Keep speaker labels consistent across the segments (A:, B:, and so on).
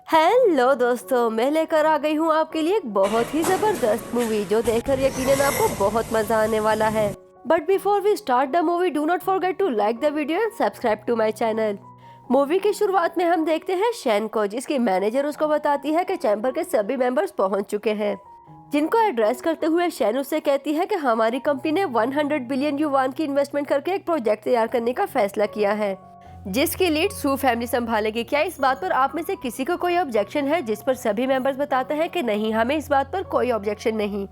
A: Hello दोस्तों, मैं लेकर आ गई हूँ आपके लिए एक बहुत ही जबरदस्त मूवी जो देखकर यकीनन आपको बहुत मजा आने वाला है। But before we start the movie, do not forget to like the video and subscribe to my channel. Movie की शुरुआत में हम देखते हैं शैन को, जिसकी मैनेजर उसको बताती है कि चैम्बर के सभी मेंबर्स पहुंच चुके हैं। जिनको एड्रेस करते हुए शैन उससे कहती है कि हमारी कंपनी ने 100 बिलियन युआन की इन्वेस्टमेंट करके एक प्रोजेक्ट तैयार करने का फैसला किया है, जिसकी लीड सू फैमिली संभालेगी। क्या इस बात पर आप में से किसी को कोई ऑब्जेक्शन है? जिस पर सभी मेंबर्स बताते हैं कि नहीं, हमें इस बात पर कोई ऑब्जेक्शन नहीं।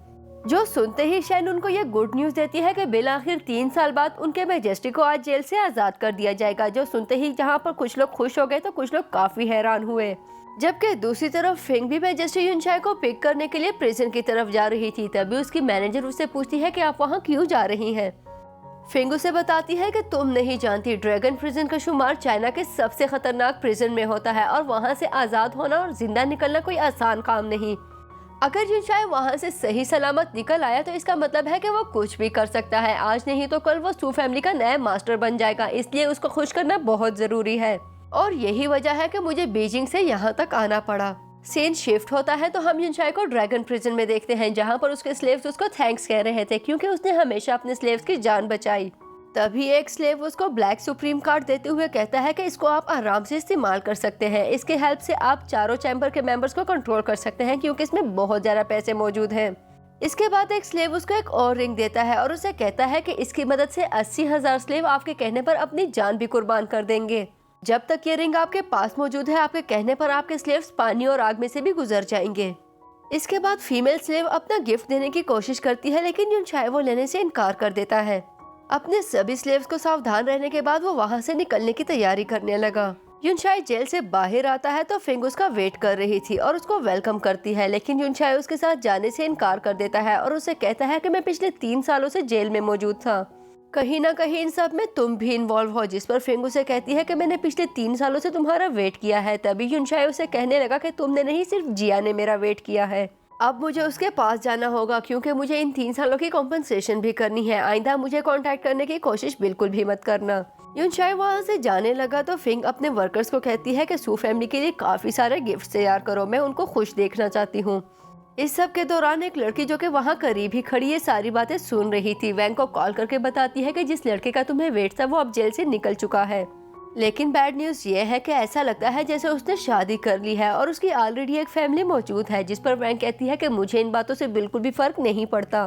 A: जो सुनते ही शैन उनको ये गुड न्यूज देती है कि बिल आखिर 3 साल बाद उनके मैजेस्टी को आज जेल से आजाद कर दिया जाएगा। जो सुनते ही जहाँ पर कुछ लोग खुश हो गए तो कुछ लोग काफी हैरान हुए। जबकि दूसरी तरफ फिंग भी मैजेस्टी युनशाई को पिक करने के लिए प्रिजन की तरफ जा रही थी। तभी उसकी मैनेजर उससे पूछती है कि आप वहाँ क्यों जा रही हैं। फिंग उसे बताती है कि तुम नहीं जानती, ड्रैगन प्रिजन का शुमार चाइना के सबसे खतरनाक प्रिजन में होता है और वहाँ से आजाद होना और जिंदा निकलना कोई आसान काम नहीं। अगर युनशाई वहाँ से सही सलामत निकल आया तो इसका मतलब है कि वो कुछ भी कर सकता है। आज नहीं तो कल वो सू फैमिली का नया मास्टर बन जाएगा, इसलिए उसको खुश करना बहुत जरूरी है। और यही वजह है कि मुझे बीजिंग से यहाँ तक आना पड़ा। सीन शिफ्ट होता है तो हम युनशाई को ड्रैगन प्रिजन में देखते हैं, जहाँ पर उसके स्लेव्स उसको थैंक्स कह रहे थे क्योंकि उसने हमेशा अपने स्लेव्स की जान बचाई। तभी एक स्लेव उसको ब्लैक सुप्रीम कार्ड देते हुए कहता है कि इसको आप आराम से इस्तेमाल कर सकते हैं। इसके हेल्प से आप चारों चैम्बर के मेंबर्स को कंट्रोल कर सकते हैं क्योंकि इसमें बहुत ज्यादा पैसे मौजूद हैं। इसके बाद एक स्लेव उसको एक और रिंग देता है और उसे कहता है कि इसकी मदद से 80,000 स्लेव आपके कहने पर अपनी जान भी कुर्बान कर देंगे। जब तक ये रिंग आपके पास मौजूद है, आपके कहने पर आपके स्लेव्स पानी और आग में से भी गुजर जाएंगे। इसके बाद फीमेल स्लेव अपना गिफ्ट देने की कोशिश करती है, लेकिन युनशाई वो लेने से इनकार कर देता है। अपने सभी स्लेव्स को सावधान रहने के बाद वो वहाँ से निकलने की तैयारी करने लगा। युनशाई जेल से बाहर आता है तो फिंग उसका वेट कर रही थी और उसको वेलकम करती है, लेकिन युनशाई उसके साथ जाने से इनकार कर देता है और उसे कहता है कि मैं पिछले 3 सालों से जेल में मौजूद था, कहीं ना कहीं इन सब में तुम भी इन्वॉल्व हो। जिस पर फिंग उसे कहती है कि मैंने पिछले 3 सालों से तुम्हारा वेट किया है। तभी युनशाई उसे कहने लगा कि तुमने नहीं, सिर्फ जिया ने मेरा वेट किया है। अब मुझे उसके पास जाना होगा क्योंकि मुझे इन 3 सालों की कॉम्पनसेशन भी करनी है। आइंदा मुझे कांटेक्ट करने की कोशिश बिल्कुल भी मत करना। युनशाई वहाँ से जाने लगा तो फिंग अपने वर्कर्स को कहती है कि सू फैमिली के लिए काफी सारे गिफ्ट तैयार करो, मैं उनको खुश देखना चाहती हूँ। इस सब के दौरान एक लड़की जो कि वहाँ करीब ही खड़ी ये सारी बातें सुन रही थी, वैंग को कॉल करके बताती है कि जिस लड़के का तुम्हें वेट था वो अब जेल से निकल चुका है। लेकिन बैड न्यूज ये है कि ऐसा लगता है जैसे उसने शादी कर ली है और उसकी ऑलरेडी एक फैमिली मौजूद है। जिस पर वैंग कहती है कि मुझे इन बातों से बिल्कुल भी फर्क नहीं पड़ता।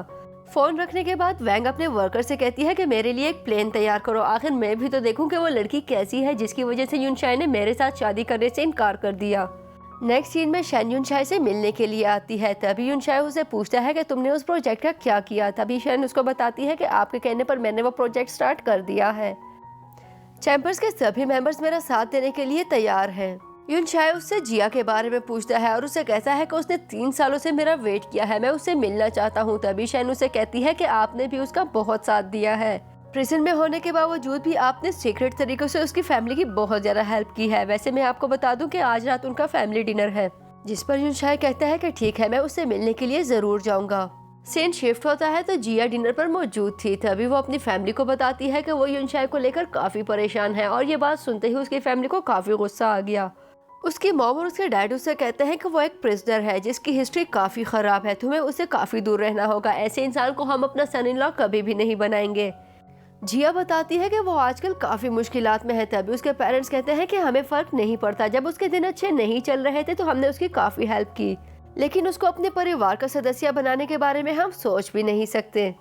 A: फोन रखने के बाद वैंग अपने वर्कर से कहती है कि मेरे लिए एक प्लेन तैयार करो, आखिर मैं भी तो देखूं कि वो लड़की कैसी है जिसकी वजह से युनशाई ने मेरे साथ शादी करने से इनकार कर दिया। नेक्स्ट सीन में शैन युनशाई से मिलने के लिए आती है। तभी युनशाई उसे पूछता है कि तुमने उस प्रोजेक्ट का क्या किया। तभी शैन उसको बताती है कि आपके कहने पर मैंने वो प्रोजेक्ट स्टार्ट कर दिया है। चैम्बर्स के सभी मेंबर्स मेरा साथ देने के लिए तैयार हैं। युनशाई उससे जिया के बारे में पूछता है और उसे कहता है कि उसने 3 सालों से मेरा वेट किया है, मैं उससे मिलना चाहता हूँ। तभी शैन उसे कहती है कि आपने भी उसका बहुत साथ दिया है। प्रिजन में होने के बावजूद भी आपने सीक्रेट तरीकों से उसकी फैमिली की बहुत ज्यादा हेल्प की है। वैसे मैं आपको बता दूं कि आज रात उनका फैमिली डिनर है। जिस पर युनशाई कहता है कि ठीक है, मैं उससे मिलने के लिए जरूर जाऊंगा। सीन शिफ्ट होता है तो जिया डिनर पर मौजूद थी। तभी वो अपनी फैमिली को बताती है कि वो युनशाई को लेकर काफी परेशान है और ये बात सुनते ही उसकी फैमिली को काफी गुस्सा आ गया। उसकी मॉम और उसके डैड उससे कहते हैं कि वो एक प्रिजनर है जिसकी हिस्ट्री काफी खराब है, तुम्हें उससे काफी दूर रहना होगा। ऐसे इंसान को हम अपना सन इन लॉ कभी भी नहीं बनाएंगे। जिया बताती है कि वो आजकल काफी मुश्किलात में है। तभी उसके पेरेंट्स कहते हैं कि हमें फर्क नहीं पड़ता, जब उसके दिन अच्छे नहीं चल रहे थे तो हमने उसकी काफी हेल्प की, लेकिन उसको अपने परिवार का सदस्य बनाने के बारे में हम सोच भी नहीं सकते।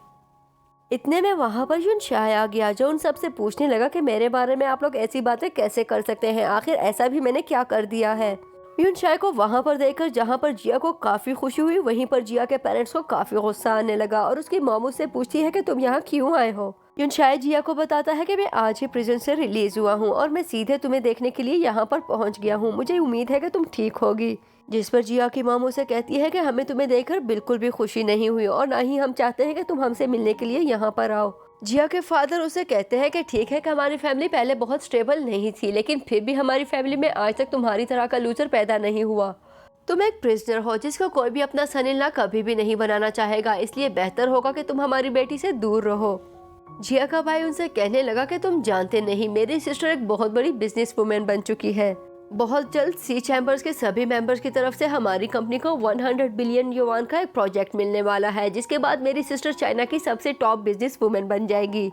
A: इतने में वहाँ पर युनशाई आ गया, जो उन सबसे पूछने लगा कि मेरे बारे में आप लोग ऐसी बातें कैसे कर सकते हैं, आखिर ऐसा भी मैंने क्या कर दिया है। युनशाई को वहाँ पर देखकर जहाँ पर जिया को काफी खुशी हुई, वहीं पर जिया के पेरेंट्स को काफी गुस्सा आने लगा और उसकी मॉम उससे पूछती है कि तुम यहाँ क्यों आए हो। युनशाई जिया को बताता है कि मैं आज ही प्रिजन से रिलीज हुआ हूँ और मैं सीधे तुम्हें देखने के लिए यहाँ पर पहुँच गया हूँ, मुझे उम्मीद है कि तुम ठीक होगी। जिस पर जिया की मॉम उसे कहती है कि हमें तुम्हें देखकर बिल्कुल भी खुशी नहीं हुई और ना ही हम चाहते हैं कि तुम हमसे मिलने के लिए यहाँ पर आओ। जिया के फादर उसे कहते हैं कि ठीक है कि हमारी फैमिली पहले बहुत स्टेबल नहीं थी, लेकिन फिर भी हमारी फैमिली में आज तक तुम्हारी तरह का लूजर पैदा नहीं हुआ। तुम एक प्रिजनर हो जिसको कोई भी अपना सन इन लॉ कभी भी नहीं बनाना चाहेगा, इसलिए बेहतर होगा कि तुम हमारी बेटी से दूर रहो। जिया का भाई उनसे कहने लगा कि तुम जानते नहीं, मेरी सिस्टर एक बहुत बड़ी बिजनेस वुमेन बन चुकी है बहुत जल्द सी चैम्बर्स के सभी मेंबर्स की तरफ से हमारी कंपनी को 100 बिलियन युआन का एक प्रोजेक्ट मिलने वाला है, जिसके बाद मेरी सिस्टर चाइना की सबसे टॉप बिजनेस वुमेन बन जाएगी।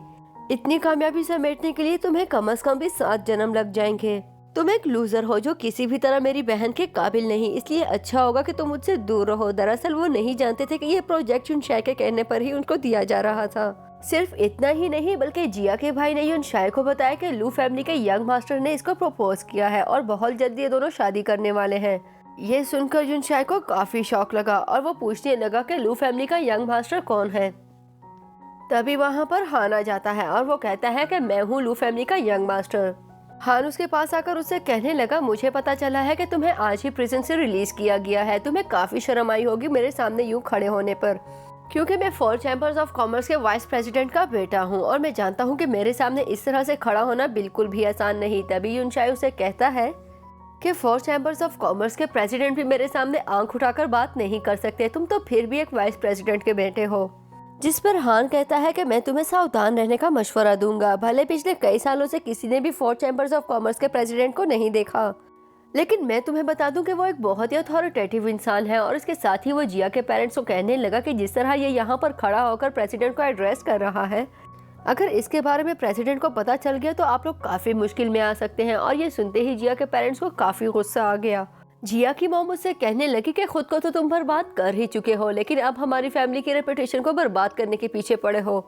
A: इतनी कामयाबी समेटने के लिए तुम्हें कम से कम भी 7 जन्म लग जाएंगे। तुम एक लूजर हो जो किसी भी तरह मेरी बहन के काबिल नहीं, इसलिए अच्छा होगा कि तुम मुझसे दूर रहो। दरअसल वो नहीं जानते थे कि ये प्रोजेक्ट युनशाई के कहने पर ही उनको दिया जा रहा था। सिर्फ इतना ही नहीं बल्कि जिया के भाई ने युनशाई को बताया कि लू फैमिली के यंग मास्टर ने इसको प्रपोज किया है और बहुत जल्दी ये दोनों शादी करने वाले हैं। ये सुनकर युनशाई को काफी शौक लगा और वो पूछने लगा कि लू फैमिली का यंग मास्टर कौन है। तभी वहाँ पर हान आ जाता है और वो कहता है कि मैं हूँ लू फैमिली का यंग मास्टर। हान उसके पास आकर उससे कहने लगा, मुझे पता चला है कि तुम्हें आज ही प्रिजन से रिलीज किया गया है। तुम्हें काफी शर्म आई होगी मेरे सामने यूं खड़े होने पर, क्योंकि मैं 4 चैम्बर्स ऑफ कॉमर्स के वाइस प्रेसिडेंट का बेटा हूं और मैं जानता हूं कि मेरे सामने इस तरह से खड़ा होना बिल्कुल भी आसान नहीं। तभी युनशाई उसे कहता है कि 4 चैम्बर्स ऑफ कॉमर्स के प्रेसिडेंट भी मेरे सामने आंख उठाकर बात नहीं कर सकते, तुम तो फिर भी एक वाइस प्रेसिडेंट के बेटे हो। जिस पर हान कहता है कि मैं तुम्हें सावधान रहने का मशवरा दूंगा। भले पिछले कई सालों से किसी ने भी 4 चैम्बर्स ऑफ कॉमर्स के प्रेसिडेंट को नहीं देखा, लेकिन मैं तुम्हें बता दूं कि वो एक बहुत ही अथॉरिटेटिव इंसान है। और इसके साथ ही वो जिया के पेरेंट्स को कहने लगा कि जिस तरह ये यहाँ पर खड़ा होकर प्रेसिडेंट को एड्रेस कर रहा है, अगर इसके बारे में प्रेसिडेंट को पता चल गया तो आप लोग काफी मुश्किल में आ सकते हैं। और ये सुनते ही जिया के पेरेंट्स को काफी गुस्सा आ गया। जिया की मॉम उससे कहने लगी कि खुद को तो तुम बर्बाद कर ही चुके हो, लेकिन अब हमारी फैमिली की रेपुटेशन को बर्बाद करने के पीछे पड़े हो।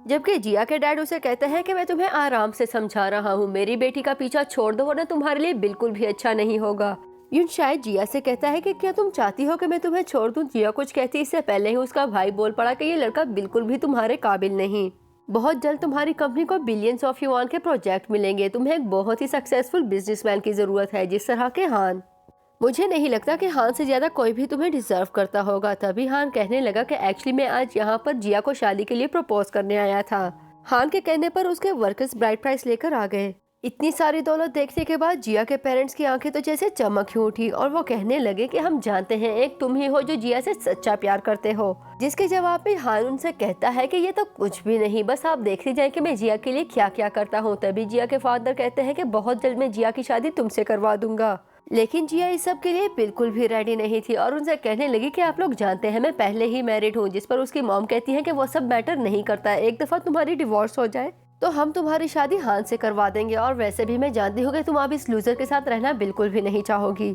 A: जबकि जिया के डैड उसे कहते हैं कि मैं तुम्हें आराम से समझा रहा हूँ, मेरी बेटी का पीछा छोड़ दो वरना तुम्हारे लिए बिल्कुल भी अच्छा नहीं होगा। युनशाई जिया से कहता है कि क्या तुम चाहती हो कि मैं तुम्हें छोड़ दूं। जिया कुछ कहती इससे पहले ही उसका भाई बोल पड़ा कि ये लड़का बिल्कुल भी तुम्हारे काबिल नहीं। बहुत जल्द तुम्हारी कंपनी को बिलियंस ऑफ युआन के प्रोजेक्ट मिलेंगे। तुम्हें एक बहुत ही सक्सेसफुल बिजनेसमैन की जरूरत है, जिस तरह के हान। मुझे नहीं लगता कि हान से ज्यादा कोई भी तुम्हें डिजर्व करता होगा। तभी हान कहने लगा कि एक्चुअली मैं आज यहाँ पर जिया को शादी के लिए प्रपोज करने आया था। हान के कहने पर उसके वर्कर्स ब्राइड प्राइस लेकर आ गए। इतनी सारी दौलत देखने के बाद जिया के पेरेंट्स की आंखें तो जैसे चमक ही उठी और वो कहने लगे कि हम जानते हैं एक तुम ही हो जो जिया से सच्चा प्यार करते हो। जिसके जवाब में हान उनसे कहता है कि ये तो कुछ भी नहीं, बस आप देखते जाएं कि मैं जिया के लिए क्या क्या करता हूँ। तभी जिया के फादर कहते हैं कि बहुत जल्द मैं जिया की शादी तुमसे करवा दूंगा। लेकिन जिया इस सब के लिए बिल्कुल भी रेडी नहीं थी और उनसे कहने लगी कि आप लोग जानते हैं मैं पहले ही मैरिड हूँ। जिस पर उसकी मॉम कहती है कि वो सब मैटर नहीं करता, एक दफा तुम्हारी डिवोर्स हो जाए तो हम तुम्हारी शादी हान से करवा देंगे। और वैसे भी मैं जानती हूँ कि तुम अब इस लूजर के साथ रहना बिल्कुल भी नहीं चाहोगी।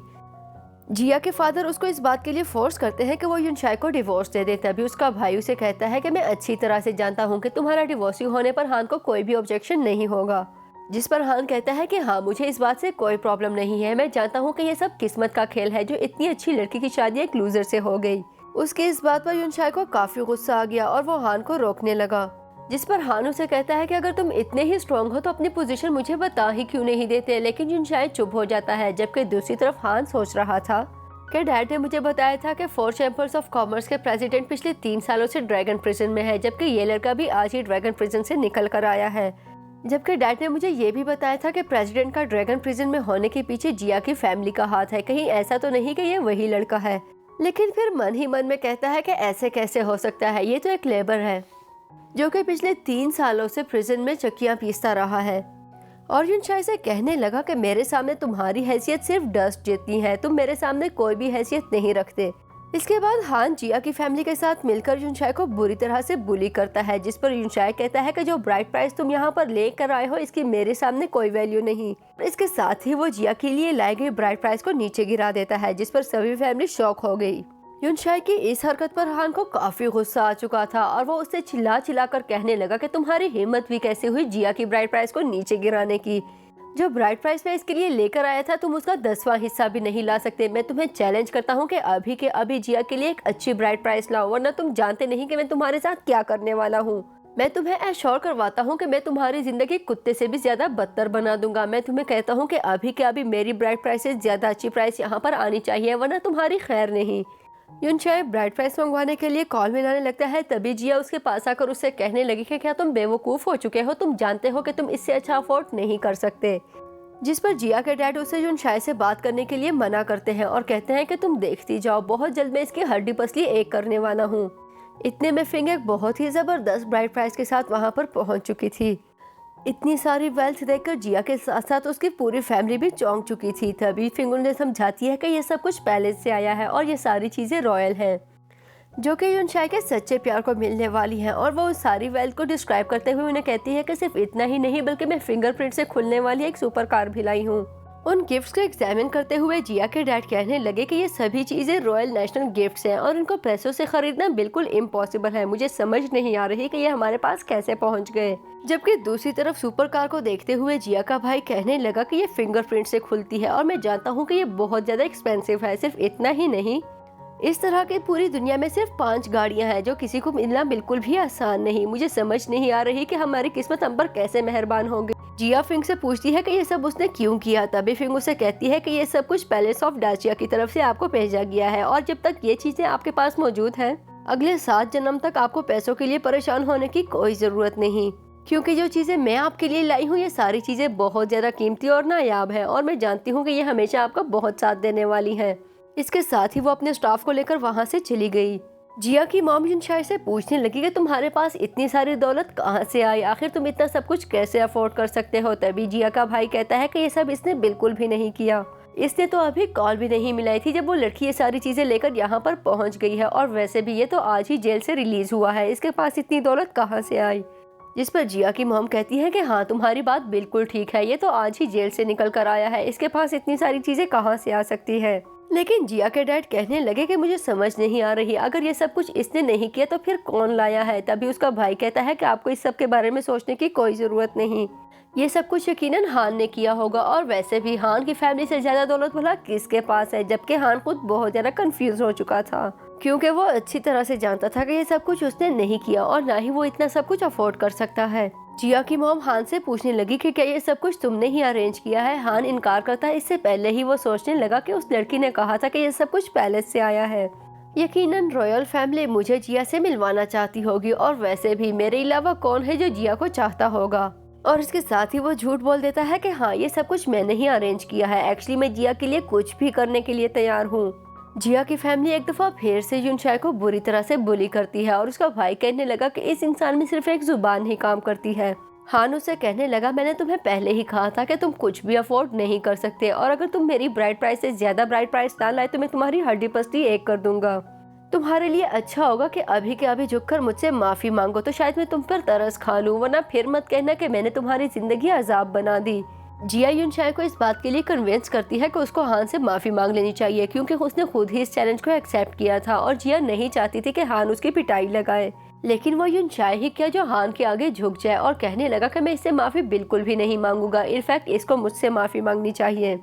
A: जिया के फादर उसको इस बात के लिए फोर्स करते हैं कि वो युनशाई को डिवोर्स दे दे। तभी उसका भाई उसे कहता है कि मैं अच्छी तरह से जानता हूँ कि तुम्हारा डिवोर्स होने पर हान को कोई भी ऑब्जेक्शन नहीं होगा। जिस पर हान कहता है कि हाँ, मुझे इस बात से कोई प्रॉब्लम नहीं है। मैं जानता हूँ कि ये सब किस्मत का खेल है जो इतनी अच्छी लड़की की शादी एक लूजर से हो गई। उसकी इस बात पर युनशाई को काफी गुस्सा आ गया और वो हान को रोकने लगा। जिस पर हान उसे कहता है कि अगर तुम इतने ही स्ट्रॉन्ग हो तो अपनी पोजीशन मुझे बता ही क्यों नहीं देते। लेकिन युनशाई चुप हो जाता है। जबकि दूसरी तरफ हान सोच रहा था कि डैड ने मुझे बताया था कि 4 चैम्बर्स ऑफ कॉमर्स के प्रेसिडेंट पिछले 3 सालों से ड्रैगन प्रिजन में है, जबकि ये लड़का भी आज ही ड्रैगन प्रिजन से निकल कर आया है। जबकि डैड ने मुझे ये भी बताया था कि प्रेसिडेंट का ड्रैगन प्रिजन में होने के पीछे जिया की फैमिली का हाथ है। कहीं ऐसा तो नहीं कि ये वही लड़का है। लेकिन फिर मन ही मन में कहता है कि ऐसे कैसे हो सकता है, ये तो एक लेबर है जो कि पिछले 3 सालों से प्रिजन में चक्कियां पीसता रहा है। और युनशाई से कहने लगा कि मेरे सामने तुम्हारी हैसियत सिर्फ डस्ट जितनी है, तुम मेरे सामने कोई भी हैसियत नहीं रखते। इसके बाद हान जिया की फैमिली के साथ मिलकर युनशाई को बुरी तरह से बुली करता है। जिस पर युनशाई कहता है कि जो ब्राइड प्राइस तुम यहाँ पर लेकर आए हो इसकी मेरे सामने कोई वैल्यू नहीं। इसके साथ ही वो जिया के लिए लाई गई ब्राइड प्राइस को नीचे गिरा देता है, जिस पर सभी फैमिली शॉक हो गई। युनशाई की इस हरकत पर हान को काफी गुस्सा आ चुका था और वो उससे चिल्ला चिल्ला कर कहने लगा कि तुम्हारी हिम्मत भी कैसे हुई जिया की ब्राइड प्राइस को नीचे गिराने की। जो ब्राइड प्राइस में इसके लिए लेकर आया था तुम उसका 10वां हिस्सा भी नहीं ला सकते। मैं तुम्हें चैलेंज करता हूँ कि अभी के अभी जिया के लिए एक अच्छी ब्राइड प्राइस लाओ, वरना तुम जानते नहीं कि मैं तुम्हारे साथ क्या करने वाला हूँ। मैं तुम्हें एश्योर करवाता हूँ कि मैं तुम्हारी जिंदगी कुत्ते से भी ज्यादा बदतर बना दूंगा। मैं तुम्हें कहता हूँ कि अभी के अभी मेरी ब्राइड प्राइस से ज्यादा अच्छी प्राइस यहाँ पर आनी चाहिए, वरना तुम्हारी खैर नहीं। युनशाई ब्राइड प्राइस मंगवाने के लिए कॉल मिलाने लगता है। तभी जिया उसके पास आकर उससे कहने लगी कि क्या तुम बेवकूफ हो चुके हो, तुम जानते हो कि तुम इससे अच्छा अफोर्ड नहीं कर सकते। जिस पर जिया के डैड उसे युनशाई से बात करने के लिए मना करते हैं और कहते हैं कि तुम देखती जाओ, बहुत जल्द मैं इसकी हड्डी पसली एक करने वाला हूँ। इतने में फिंग एक बहुत ही जबरदस्त ब्राइड प्राइस के साथ वहाँ पर पहुँच चुकी थी। इतनी सारी वेल्थ देखकर जिया के साथ साथ उसकी पूरी फैमिली भी चौंक चुकी थी। तभी फिंगर ने समझाती है कि ये सब कुछ पैलेस से आया है और ये सारी चीजें रॉयल हैं, जो कि यूनशाई के सच्चे प्यार को मिलने वाली हैं। और वो उस सारी वेल्थ को डिस्क्राइब करते हुए उन्हें कहती है कि सिर्फ इतना ही नहीं बल्कि मैं फिंगरप्रिंट से खुलने वाली एक सुपर कार भी लाई हूँ। उन गिफ्ट्स को एग्जामिन करते हुए जिया के डैड कहने लगे कि ये सभी चीजें रॉयल नेशनल गिफ्ट्स हैं और इनको पैसों से खरीदना बिल्कुल इम्पॉसिबल है। मुझे समझ नहीं आ रही कि ये हमारे पास कैसे पहुंच गए। जबकि दूसरी तरफ सुपर कार को देखते हुए जिया का भाई कहने लगा कि ये फिंगरप्रिंट से खुलती है और मैं जानता हूँ कि ये बहुत ज्यादा एक्सपेंसिव है। सिर्फ इतना ही नहीं, इस तरह की पूरी दुनिया में सिर्फ 5 गाड़ियां हैं जो किसी को मिलना बिल्कुल भी आसान नहीं। मुझे समझ नहीं आ रही कि हमारी किस्मत हम पर कैसे मेहरबान होगी। जिया फिंग से पूछती है कि ये सब उसने क्यों किया। तभी फिंग उसे कहती है कि ये सब कुछ पैलेस ऑफ डाचिया की तरफ से आपको भेजा गया है और जब तक ये चीजें आपके पास मौजूद हैं, अगले 7 जन्म तक आपको पैसों के लिए परेशान होने की कोई जरूरत नहीं, क्योंकि जो चीजें मैं आपके लिए लाई हूँ ये सारी चीजें बहुत ज्यादा कीमती और नायाब है और मैं जानती हूँ कि ये हमेशा आपका बहुत साथ देने वाली है। इसके साथ ही वो अपने स्टाफ को लेकर वहाँ से चली गई। जिया की मॉम यूनशाई से पूछने लगी कि तुम्हारे पास इतनी सारी दौलत कहाँ से आई, आखिर तुम इतना सब कुछ कैसे अफोर्ड कर सकते हो। तभी जिया का भाई कहता है कि ये सब इसने बिल्कुल भी नहीं किया। इसने तो अभी कॉल भी नहीं मिलाई थी जब वो लड़की ये सारी चीजें लेकर यहाँ पर पहुँच गई है और वैसे भी ये तो आज ही जेल से रिलीज हुआ है, इसके पास इतनी दौलत कहाँ से आई। जिस पर जिया की मॉम कहती है कि हाँ तुम्हारी बात बिल्कुल ठीक है, ये तो आज ही जेल से निकल कर आया है, इसके पास इतनी सारी चीजें कहाँ से आ सकती है। लेकिन जिया के डैड कहने लगे कि मुझे समझ नहीं आ रही, अगर ये सब कुछ इसने नहीं किया तो फिर कौन लाया है। तभी उसका भाई कहता है कि आपको इस सब के बारे में सोचने की कोई जरूरत नहीं, ये सब कुछ यकीनन हान ने किया होगा। और वैसे भी हान की फैमिली से ज्यादा दौलत भला किसके पास है। जबकि हान खुद बहुत ज्यादा कंफ्यूज हो चुका था, क्योंकि वो अच्छी तरह से जानता था कि ये सब कुछ उसने नहीं किया और ना ही वो इतना सब कुछ अफोर्ड कर सकता है। जिया की मॉम हान से पूछने लगी कि क्या ये सब कुछ तुमने ही अरेंज किया है। हान इनकार करता है। इससे पहले ही वो सोचने लगा कि उस लड़की ने कहा था कि ये सब कुछ पैलेस से आया है, यकीनन रॉयल फैमिली मुझे जिया से मिलवाना चाहती होगी और वैसे भी मेरे अलावा कौन है जो जिया को चाहता होगा। और इसके साथ ही वो झूठ बोल देता है कि हाँ ये सब कुछ मैंने ही अरेंज किया है, एक्चुअली मैं जिया के लिए कुछ भी करने के लिए तैयार हूँ। जिया की फैमिली एक दफा फिर से यूनशाई को बुरी तरह से बुली करती है और उसका भाई कहने लगा कि इस इंसान में सिर्फ एक जुबान ही काम करती है। हान उसे कहने लगा मैंने तुम्हें पहले ही कहा था कि तुम कुछ भी अफोर्ड नहीं कर सकते और अगर तुम मेरी ब्राइड प्राइस से ज्यादा ब्राइड प्राइस ना लाए तो मैं तुम्हारी हड्डी पसली एक कर दूंगा। तुम्हारे लिए अच्छा होगा कि अभी के अभी झुककर मुझसे माफी मांगो तो शायद मैं तुम पर तरस खा लूं, वरना फिर मत कहना कि मैंने तुम्हारी जिंदगी अजाब बना दी। जिया यूनशाई को इस बात के लिए कन्विंस करती है कि उसको हान से माफी मांग लेनी चाहिए, क्योंकि उसने खुद ही इस चैलेंज को एक्सेप्ट किया था और जिया नहीं चाहती थी कि हान उसकी पिटाई लगाए। लेकिन वो यूनशाई ही क्या जो हान के आगे झुक जाए और कहने लगा कि मैं इससे माफी बिल्कुल भी नहीं मांगूंगा, इनफैक्ट इसको मुझसे माफी मांगनी चाहिए।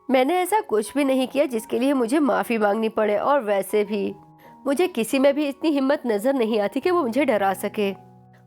A: मैंने ऐसा कुछ भी नहीं किया जिसके लिए मुझे माफी मांगनी पड़े और वैसे भी मुझे किसी में भी इतनी हिम्मत नजर नहीं आती कि वो मुझे डरा सके।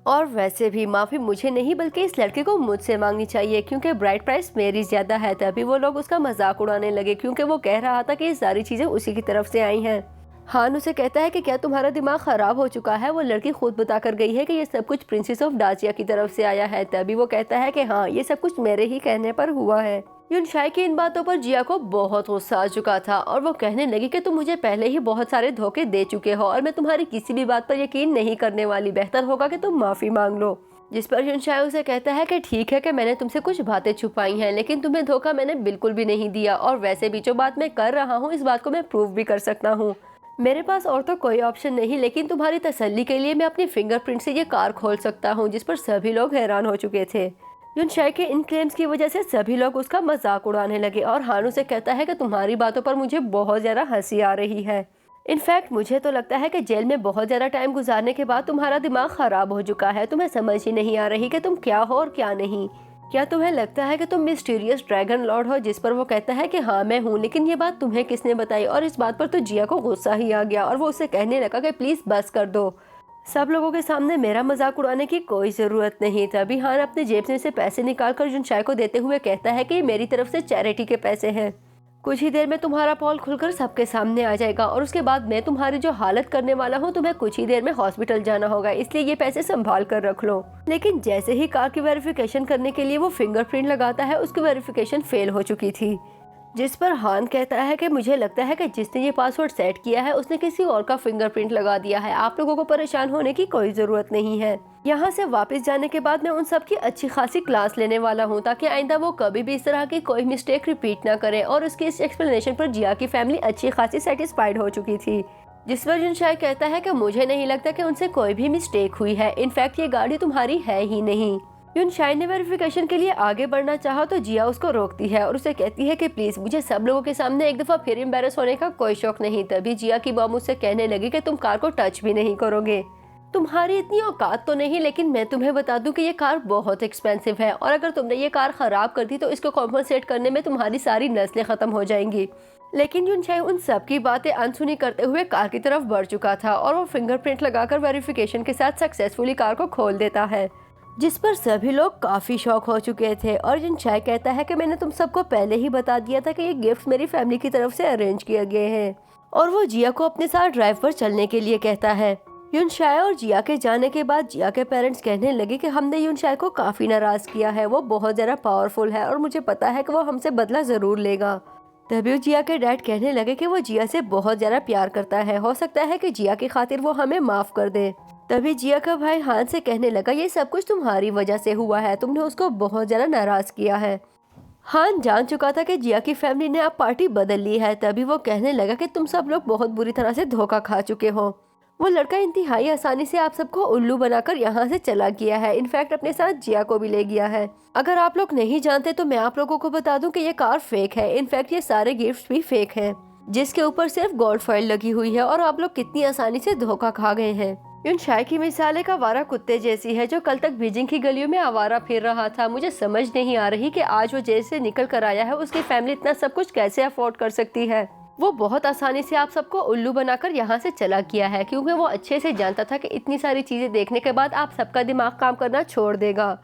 A: और वैसे भी माफी मुझे नहीं बल्कि इस लड़के को मुझसे मांगनी चाहिए, क्योंकि ब्राइड प्राइस मेरी ज्यादा है। तभी वो लोग उसका मजाक उड़ाने लगे, क्योंकि वो कह रहा था कि ये सारी चीजें उसी की तरफ से आई हैं। हान उसे कहता है कि क्या तुम्हारा दिमाग खराब हो चुका है। वो लड़की खुद बता कर गई है कि ये सब कुछ प्रिंसेस ऑफ डाचिया की तरफ से आया है। तभी वो कहता है कि हाँ ये सब कुछ मेरे ही कहने पर हुआ है। यूनशाई की इन बातों पर जिया को बहुत गुस्सा आ चुका था और वो कहने लगी कि तुम मुझे पहले ही बहुत सारे धोखे दे चुके हो और मैं तुम्हारी किसी भी बात पर यकीन नहीं करने वाली, बेहतर होगा कि तुम माफी मांग लो। जिस पर यूनशाई उसे कहता है कि ठीक है कि मैंने तुमसे कुछ बातें छुपाई हैं, लेकिन तुम्हें धोखा मैंने बिल्कुल भी नहीं दिया और वैसे भी जो बात मैं कर रहा हूँ इस बात को मैं प्रूव भी कर सकता हूँ। मेरे पास और तो कोई ऑप्शन नहीं, लेकिन तुम्हारी तसल्ली के लिए मैं अपनी फिंगरप्रिंट से ये कार खोल सकता हूँ। जिस पर सभी लोग हैरान हो चुके थे। यूनशाई के इन क्लेम्स की वजह से सभी लोग उसका मजाक उड़ाने लगे और हान उसे कहता है कि तुम्हारी बातों पर मुझे बहुत ज्यादा हंसी आ रही है। इनफैक्ट मुझे तो लगता है कि जेल में बहुत ज्यादा टाइम गुजारने के बाद तुम्हारा दिमाग खराब हो चुका है, तुम्हें समझ ही नहीं आ रही कि तुम क्या हो और क्या नहीं। क्या तुम्हें लगता है कि तुम मिस्टीरियस ड्रैगन लॉर्ड हो। जिस पर वो कहता है कि हाँ मैं हूँ, लेकिन ये बात तुम्हें किसने बताई। और इस बात पर तो जिया को गुस्सा ही आ गया और वो उससे कहने लगा कि प्लीज बस कर दो, सब लोगों के सामने मेरा मजाक उड़ाने की कोई जरूरत नहीं। तभी हान अपने जेब से पैसे निकालकर यूनशाई को देते हुए कहता है कि मेरी तरफ से चैरिटी के पैसे हैं। कुछ ही देर में तुम्हारा पोल खुलकर सबके सामने आ जाएगा और उसके बाद मैं तुम्हारी जो हालत करने वाला हूँ, तुम्हें कुछ ही देर में हॉस्पिटल जाना होगा, इसलिए ये पैसे संभाल कर रख लो। लेकिन जैसे ही कार की वेरिफिकेशन करने के लिए वो फिंगरप्रिंट लगाता है, उसकी वेरिफिकेशन फेल हो चुकी थी। जिस पर हान कहता है कि मुझे लगता है कि जिसने ये पासवर्ड सेट किया है उसने किसी और का फिंगरप्रिंट लगा दिया है। आप लोगों को परेशान होने की कोई जरूरत नहीं है। यहाँ से वापस जाने के बाद मैं उन सब की अच्छी खासी क्लास लेने वाला हूँ ताकि आइंदा वो कभी भी इस तरह की कोई मिस्टेक रिपीट ना करे। और उसकी इस एक्सप्लेनेशन पर जिया की फैमिली अच्छी खासी सेटिस्फाइड हो चुकी थी। जिस पर युनशाई कहता है कि मुझे नहीं लगता कि उनसे कोई भी मिस्टेक हुई है, इनफैक्ट ये गाड़ी तुम्हारी है ही नहीं। युनशाई ने वेरिफिकेशन के लिए आगे बढ़ना चाहा तो जिया उसको रोकती है और उसे कहती है कि प्लीज मुझे सब लोगों के सामने एक दफा फिर एम्बेरस होने का कोई शौक नहीं। तभी जिया की मॉम उससे कहने लगी कि तुम कार को टच भी नहीं करोगे। तुम्हारी इतनी औकात तो नहीं, लेकिन मैं तुम्हें बता दूं कि ये कार बहुत एक्सपेंसिव है और अगर तुमने ये कार खराब कर दी तो इसको कॉम्पनसेट करने में तुम्हारी सारी नस्लें खत्म हो जाएंगी। लेकिन युनशाई उन सब की बातें अनसुनी करते हुए कार की तरफ बढ़ चुका था और वो फिंगरप्रिंट लगाकर वेरिफिकेशन के साथ सक्सेसफुली कार को खोल देता है, जिस पर सभी लोग काफी शॉक हो चुके थे। और युनशाई कहता है कि मैंने तुम सबको पहले ही बता दिया था कि ये गिफ्ट मेरी फैमिली की तरफ से अरेंज किए गए हैं। और वो जिया को अपने साथ ड्राइव पर चलने के लिए कहता है। युनशाई और जिया के जाने के बाद जिया के पेरेंट्स कहने लगे कि हमने युनशाई को काफी नाराज किया है, वो बहुत ज्यादा पावरफुल है और मुझे पता है कि वो हमसे बदला जरूर लेगा। तभी जिया के डैड कहने लगे कि वो जिया से बहुत ज्यादा प्यार करता है, हो सकता है कि जिया की खातिर वो हमें माफ कर दे। तभी जिया का भाई हान से कहने लगा ये सब कुछ तुम्हारी वजह से हुआ है, तुमने उसको बहुत ज्यादा नाराज किया है। हान जान चुका था कि जिया की फैमिली ने अब पार्टी बदल ली है। तभी वो कहने लगा कि तुम सब लोग बहुत बुरी तरह से धोखा खा चुके हो। वो लड़का इंतहाई आसानी से आप सबको उल्लू बनाकर यहाँ से चला गया है, इनफैक्ट अपने साथ जिया को भी ले गया है। अगर आप लोग नहीं जानते तो मैं आप लोगों को बता दूं कि ये कार फेक है, इनफैक्ट ये सारे गिफ्ट्स भी फेक हैं, जिसके ऊपर सिर्फ गोल्ड फॉइल लगी हुई है और आप लोग कितनी आसानी से धोखा खा गए हैं। युनशाई की मिसाल एक आवारा कुत्ते जैसी है जो कल तक बीजिंग की गलियों में आवारा फिर रहा था। मुझे समझ नहीं आ रही कि आज वो जेल से निकल कर आया है, उसकी फैमिली इतना सब कुछ कैसे अफोर्ड कर सकती है। वो बहुत आसानी से आप सबको उल्लू बनाकर यहाँ से चला गया है, क्योंकि वो अच्छे से जानता था कि इतनी सारी चीजें देखने के बाद आप सबका दिमाग काम करना छोड़ देगा।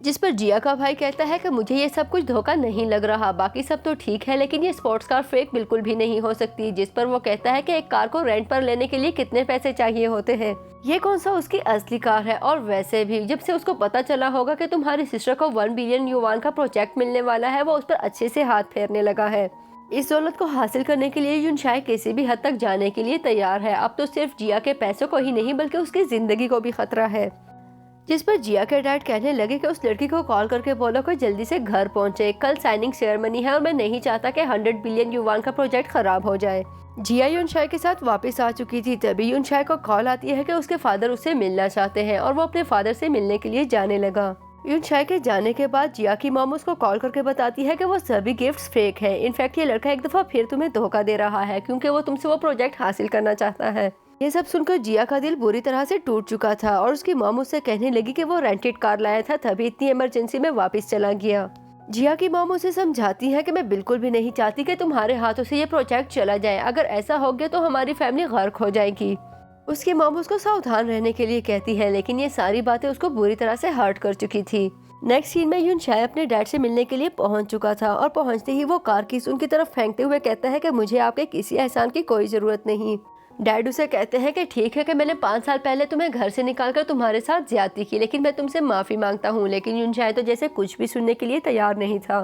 A: जिस पर जिया का भाई कहता है कि मुझे ये सब कुछ धोखा नहीं लग रहा, बाकी सब तो ठीक है लेकिन ये स्पोर्ट्स कार फेक बिल्कुल भी नहीं हो सकती। जिस पर वो कहता है कि एक कार को रेंट पर लेने के लिए कितने पैसे चाहिए होते हैं, ये कौन सा उसकी असली कार है। और वैसे भी जब से उसको पता चला होगा कि तुम्हारी सिस्टर को 1 बिलियन युवान का प्रोजेक्ट मिलने वाला है, वो उस पर अच्छे से हाथ फेरने लगा है। इस दौलत को हासिल करने के लिए युनशाई किसी भी हद तक जाने के लिए तैयार है। अब तो सिर्फ जिया के पैसों को ही नहीं बल्कि उसकी जिंदगी को भी खतरा है। जिस पर जिया के डैड कहने लगे कि उस लड़की को कॉल करके बोलो कि जल्दी से घर पहुंचे, कल साइनिंग सेरेमनी है और मैं नहीं चाहता कि 100 बिलियन युवान का प्रोजेक्ट खराब हो जाए। जिया युनशाई के साथ वापस आ चुकी थी। तभी युनशाई को कॉल आती है कि उसके फादर उससे मिलना चाहते हैं और वो अपने फादर से मिलने के लिए जाने लगा। युनशाई के जाने के बाद जिया की मॉम उसको कॉल करके बताती है कि वो सभी गिफ्ट्स फेक है, इनफैक्ट ये लड़का एक दफा फिर तुम्हें धोखा दे रहा है क्योंकि वो तुमसे वो प्रोजेक्ट हासिल करना चाहता है। ये सब सुनकर जिया का दिल बुरी तरह से टूट चुका था और उसकी मॉम उससे कहने लगी कि वो रेंटेड कार लाया था, तभी इतनी इमरजेंसी में वापस चला गया। जिया की मॉम उसे समझाती है कि मैं बिल्कुल भी नहीं चाहती कि तुम्हारे हाथों से ये प्रोजेक्ट चला जाए, अगर ऐसा हो गया तो हमारी फैमिली गर्क हो जाएगी। उसकी मॉम उसको सावधान रहने के लिए कहती है, लेकिन ये सारी बातें उसको बुरी तरह से हर्ट कर चुकी थी। नेक्स्ट सीन में युनशाई अपने डैड से मिलने के लिए पहुंच चुका था और पहुंचते ही वो कार कीज उनकी तरफ फेंकते हुए कहता है कि मुझे आपके किसी एहसान की कोई जरूरत नहीं। डैड उसे कहते हैं कि ठीक है कि मैंने 5 साल पहले तुम्हें घर से निकालकर तुम्हारे साथ ज्यादती की, लेकिन मैं तुमसे माफी मांगता हूँ। लेकिन युनशाई तो जैसे कुछ भी सुनने के लिए तैयार नहीं था।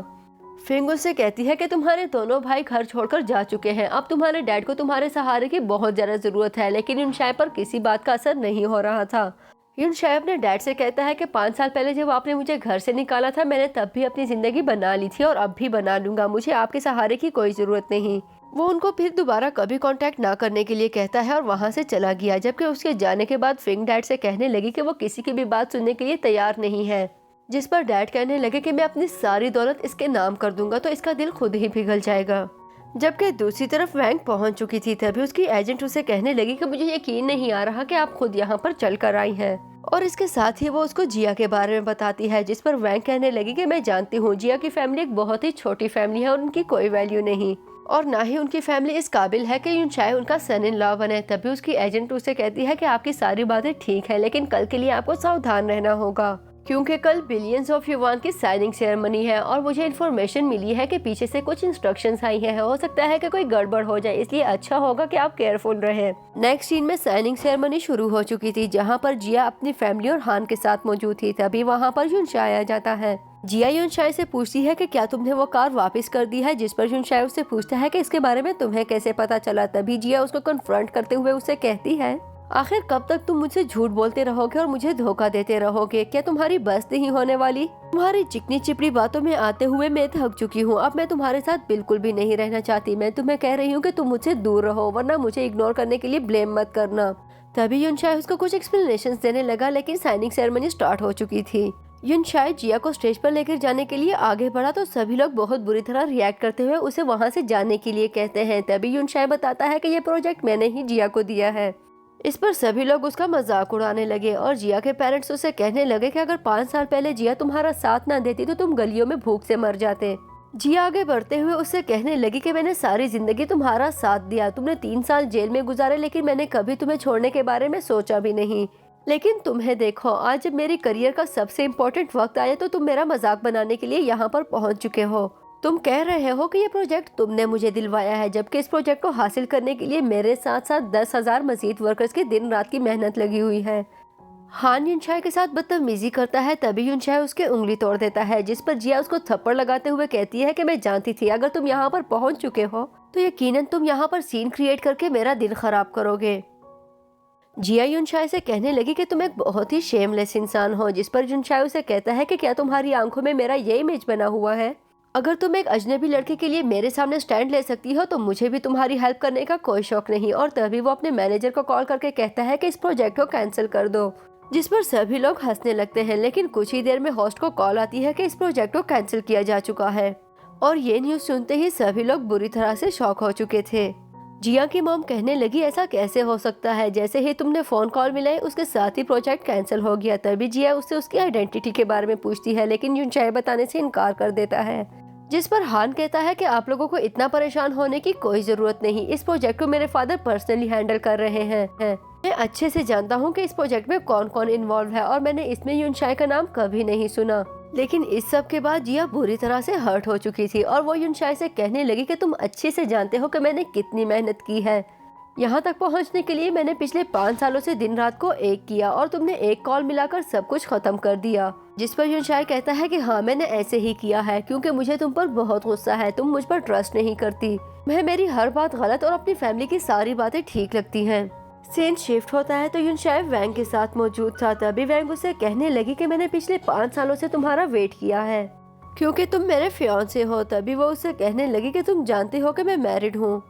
A: फिंग उससे कहती है कि तुम्हारे दोनों भाई घर छोड़कर जा चुके हैं, अब तुम्हारे डैड को तुम्हारे सहारे की बहुत ज्यादा जरूरत है। लेकिन युनशाई पर किसी बात का असर नहीं हो रहा था। युनशाई अपने डैड से कहता है कि 5 साल पहले जब आपने मुझे घर से निकाला था, मैंने तब भी अपनी जिंदगी बना ली थी और अब भी बना लूंगा, मुझे आपके सहारे की कोई जरूरत नहीं। वो उनको फिर दोबारा कभी कांटेक्ट ना करने के लिए कहता है और वहां से चला गया। जबकि उसके जाने के बाद फिंग डैड से कहने लगी कि वो किसी की भी बात सुनने के लिए तैयार नहीं है। जिस पर डैड कहने लगे कि मैं अपनी सारी दौलत इसके नाम कर दूंगा तो इसका दिल खुद ही पिघल जाएगा। जबकि दूसरी तरफ वैंग पहुंच चुकी थी। तभी उसकी एजेंट उसे कहने लगी कि मुझे यकीन नहीं आ रहा कि आप खुद यहाँ पर चल कर आई हैं। और इसके साथ ही वो उसको जिया के बारे में बताती है। जिस पर वैंग कहने लगी कि मैं जानती हूँ जिया की फैमिली एक बहुत ही छोटी फैमिली है और उनकी कोई वैल्यू नहीं और ना ही उनकी फैमिली इस काबिल है कि युनशाई उनका सन इन लॉ बने। तभी उसकी एजेंट उसे कहती है कि आपकी सारी बातें ठीक है, लेकिन कल के लिए आपको सावधान रहना होगा क्योंकि कल बिलियंस ऑफ युवान की साइनिंग सेरेमनी है और मुझे इन्फॉर्मेशन मिली है कि पीछे से कुछ इंस्ट्रक्शंस आई हैं। हो सकता है कि कोई गड़बड़ हो जाए, इसलिए अच्छा होगा कि आप केयरफुल रहें। नेक्स्ट सीन में साइनिंग सेरेमनी शुरू हो चुकी थी, जहां पर जिया अपनी फैमिली और हान के साथ मौजूद थी। तभी वहां पर युनशाई आ जाता है। जिया युनशाई से पूछती है कि क्या तुमने वो कार वापस कर दी है, जिस पर युनशाई उससे पूछता है कि इसके बारे में तुम्हें कैसे पता चला। तभी जिया उसको कन्फ्रंट करते हुए उसे कहती है, आखिर कब तक तुम मुझसे झूठ बोलते रहोगे और मुझे धोखा देते रहोगे? क्या तुम्हारी बस नहीं होने वाली? तुम्हारी चिकनी चिपड़ी बातों में आते हुए मैं थक चुकी हूँ। अब मैं तुम्हारे साथ बिल्कुल भी नहीं रहना चाहती। मैं तुम्हें कह रही हूँ कि तुम मुझसे दूर रहो, वरना मुझे इग्नोर करने के लिए ब्लेम मत करना। तभी युनशाई उसको कुछ एक्सप्लेनेशंस देने लगा, लेकिन साइनिंग सेरेमनी स्टार्ट हो चुकी थी। युनशाई जिया को स्टेज पर लेकर जाने के लिए आगे बढ़ा तो सभी लोग बहुत बुरी तरह रिएक्ट करते हुए उसे वहाँ से जाने के लिए कहते हैं। तभी युनशाई बताता है कि ये प्रोजेक्ट मैंने ही जिया को दिया है। इस पर सभी लोग उसका मजाक उड़ाने लगे और जिया के पेरेंट्स उसे कहने लगे कि अगर 5 साल पहले जिया तुम्हारा साथ ना देती तो तुम गलियों में भूख से मर जाते। जिया आगे बढ़ते हुए उससे कहने लगी कि मैंने सारी जिंदगी तुम्हारा साथ दिया, तुमने 3 साल जेल में गुजारे, लेकिन मैंने कभी तुम्हें छोड़ने के बारे में सोचा भी नहीं। लेकिन तुम्हें देखो, आज जब मेरी करियर का सबसे इम्पोर्टेंट वक्त आया तो तुम मेरा मजाक बनाने के लिए यहाँ पर पहुँच चुके हो। तुम कह रहे हो कि ये प्रोजेक्ट तुमने मुझे दिलवाया है, जबकि इस प्रोजेक्ट को हासिल करने के लिए मेरे साथ साथ 10,000 मजीद वर्कर्स की दिन रात की मेहनत लगी हुई है। हान युनशाई के साथ बदतमीजी करता है। तभी युनशाई उसके उंगली तोड़ देता है, जिस पर जिया उसको थप्पड़ लगाते हुए कहती है कि मैं जानती थी अगर तुम यहाँ पर पहुँच चुके हो तो यकीनन तुम यहाँ पर सीन क्रिएट करके मेरा दिन खराब करोगे। जिया युनशाई से कहने लगी कि तुम एक बहुत ही शेमलेस इंसान हो, जिस पर युनशाई उसे कहता है कि क्या तुम्हारी आंखों में मेरा ये इमेज बना हुआ है? अगर तुम एक अजनबी लड़के के लिए मेरे सामने स्टैंड ले सकती हो तो मुझे भी तुम्हारी हेल्प करने का कोई शौक नहीं। और तभी वो अपने मैनेजर को कॉल करके कहता है कि इस प्रोजेक्ट को कैंसिल कर दो, जिस पर सभी लोग हंसने लगते हैं। लेकिन कुछ ही देर में होस्ट को कॉल आती है कि इस प्रोजेक्ट को कैंसिल किया जा चुका है और ये न्यूज सुनते ही सभी लोग बुरी तरह से शॉक हो चुके थे। जिया की मॉम कहने लगी, ऐसा कैसे हो सकता है? जैसे ही तुमने फोन कॉल मिलाई उसके साथ ही प्रोजेक्ट कैंसिल हो गया। तभी जिया उससे उसकी आइडेंटिटी के बारे में पूछती है, लेकिन युनशाई बताने से इनकार कर देता है, जिस पर हान कहता है कि आप लोगों को इतना परेशान होने की कोई जरूरत नहीं, इस प्रोजेक्ट को मेरे फादर पर्सनली हैंडल कर रहे हैं। मैं अच्छे से जानता हूँ कि इस प्रोजेक्ट में कौन कौन इन्वॉल्व है और मैंने इसमें युनशाई का नाम कभी नहीं सुना। लेकिन इस सब के बाद जिया बुरी तरह से हर्ट हो चुकी थी और वो युनशाई से कहने लगी कि तुम अच्छे से जानते हो कि मैंने कितनी मेहनत की है। यहाँ तक पहुँचने के लिए मैंने पिछले 5 सालों से दिन रात को एक किया और तुमने एक कॉल मिलाकर सब कुछ खत्म कर दिया। जिस पर युनशाई कहता है कि हाँ, मैंने ऐसे ही किया है क्योंकि मुझे तुम पर बहुत गुस्सा है, तुम मुझ पर ट्रस्ट नहीं करती। मैं मेरी हर बात गलत और अपनी फैमिली की सारी बातें ठीक लगती हैं। सीन शिफ्ट होता है तो युनशाई वैंग के साथ मौजूद था। तभी वैंग उसे कहने लगी कि मैंने पिछले 5 सालों से तुम्हारा वेट किया है क्योंकि तुम मेरे फियांसे हो। तभी वो उसे कहने लगी कि तुम जानती हो कि मैं मैरिड हूँ।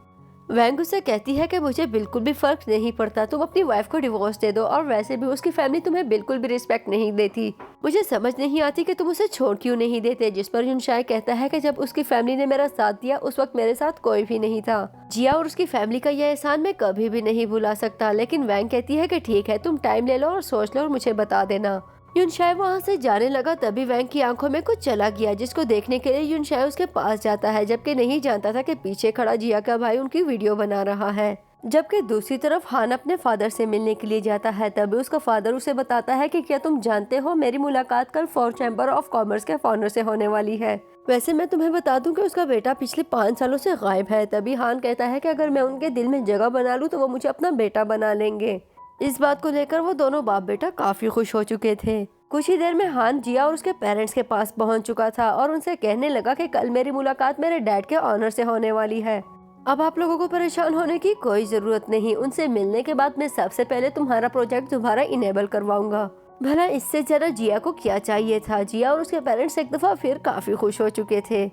A: वैंग उसे कहती है कि मुझे बिल्कुल भी फर्क नहीं पड़ता, तुम अपनी वाइफ को डिवोर्स दे दो और वैसे भी उसकी फैमिली तुम्हें बिल्कुल भी रिस्पेक्ट नहीं देती। मुझे समझ नहीं आती कि तुम उसे छोड़ क्यों नहीं देते। जिस पर युनशाई कहता है कि जब उसकी फैमिली ने मेरा साथ दिया उस वक्त मेरे साथ कोई भी नहीं था। जिया और उसकी फैमिली का यह एहसान मैं कभी भी नहीं भुला सकता। लेकिन वैंग कहती है कि ठीक है, तुम टाइम ले लो और सोच लो और मुझे बता देना। युनशाई वहाँ से जाने लगा। तभी वैंग की आंखों में कुछ चला गया, जिसको देखने के लिए युनशाई उसके पास जाता है, जबकि नहीं जानता था कि पीछे खड़ा जिया का भाई उनकी वीडियो बना रहा है। जबकि दूसरी तरफ हान अपने फादर से मिलने के लिए जाता है। तभी उसका फादर उसे बताता है कि क्या तुम जानते हो मेरी मुलाकात कल फोर चैम्बर ऑफ कॉमर्स के फाउंडर से होने वाली है। वैसे मैं तुम्हें बता दूं कि उसका बेटा पिछले 5 सालों से गायब है। तभी हान कहता है कि अगर मैं उनके दिल में जगह बना लूं तो वो मुझे अपना बेटा बना लेंगे। इस बात को लेकर वो दोनों बाप बेटा काफी खुश हो चुके थे। कुछ ही देर में हान जिया और उसके पेरेंट्स के पास पहुंच चुका था और उनसे कहने लगा कि कल मेरी मुलाकात मेरे डैड के ऑनर से होने वाली है। अब आप लोगों को परेशान होने की कोई जरूरत नहीं। उनसे मिलने के बाद मैं सबसे पहले तुम्हारा प्रोजेक्ट दोबारा इनेबल करवाऊंगा। भला इससे जरा जिया को क्या चाहिए था। जिया और उसके पेरेंट्स एक दफा फिर काफी खुश हो चुके थे।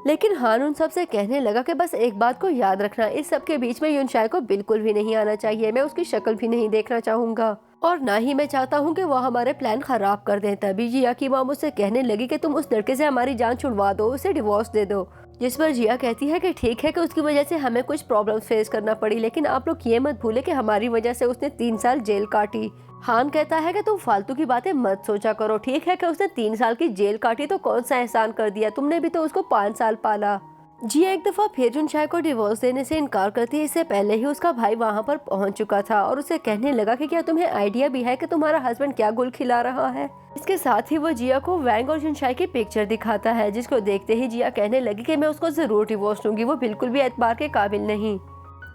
A: लेकिन हान उन सबसे कहने लगा कि बस एक बात को याद रखना, इस सब के बीच में युनशाई को बिल्कुल भी नहीं आना चाहिए। मैं उसकी शक्ल भी नहीं देखना चाहूंगा और ना ही मैं चाहता हूँ कि वो हमारे प्लान खराब कर दें। तभी जिया की माँ मुझसे कहने लगी कि तुम उस लड़के से हमारी जान छुड़वा दो, उसे डिवोर्स दे दो। जिस पर जिया कहती है कि ठीक है कि उसकी वजह से हमें कुछ प्रॉब्लम्स फेस करना पड़ी, लेकिन आप लोग ये मत भूले कि हमारी वजह से उसने 3 साल जेल काटी। हान कहता है कि तुम फालतू की बातें मत सोचा करो। ठीक है कि उसने 3 साल की जेल काटी तो कौन सा एहसान कर दिया, तुमने भी तो उसको 5 साल पाला। जिया एक दफा फिर युनशाई को डिवोर्स देने से इनकार करती है। इससे पहले ही उसका भाई वहाँ पर पहुँच चुका था और उसे कहने लगा कि क्या तुम्हें आइडिया भी है कि तुम्हारा हस्बैंड क्या गुल खिला रहा है। इसके साथ ही वो जिया को वैंग और युनशाई की पिक्चर दिखाता है, जिसको देखते ही जिया कहने लगी कि मैं उसको जरूर डिवोर्स दूंगी, वो बिल्कुल भी एतबार के काबिल नहीं।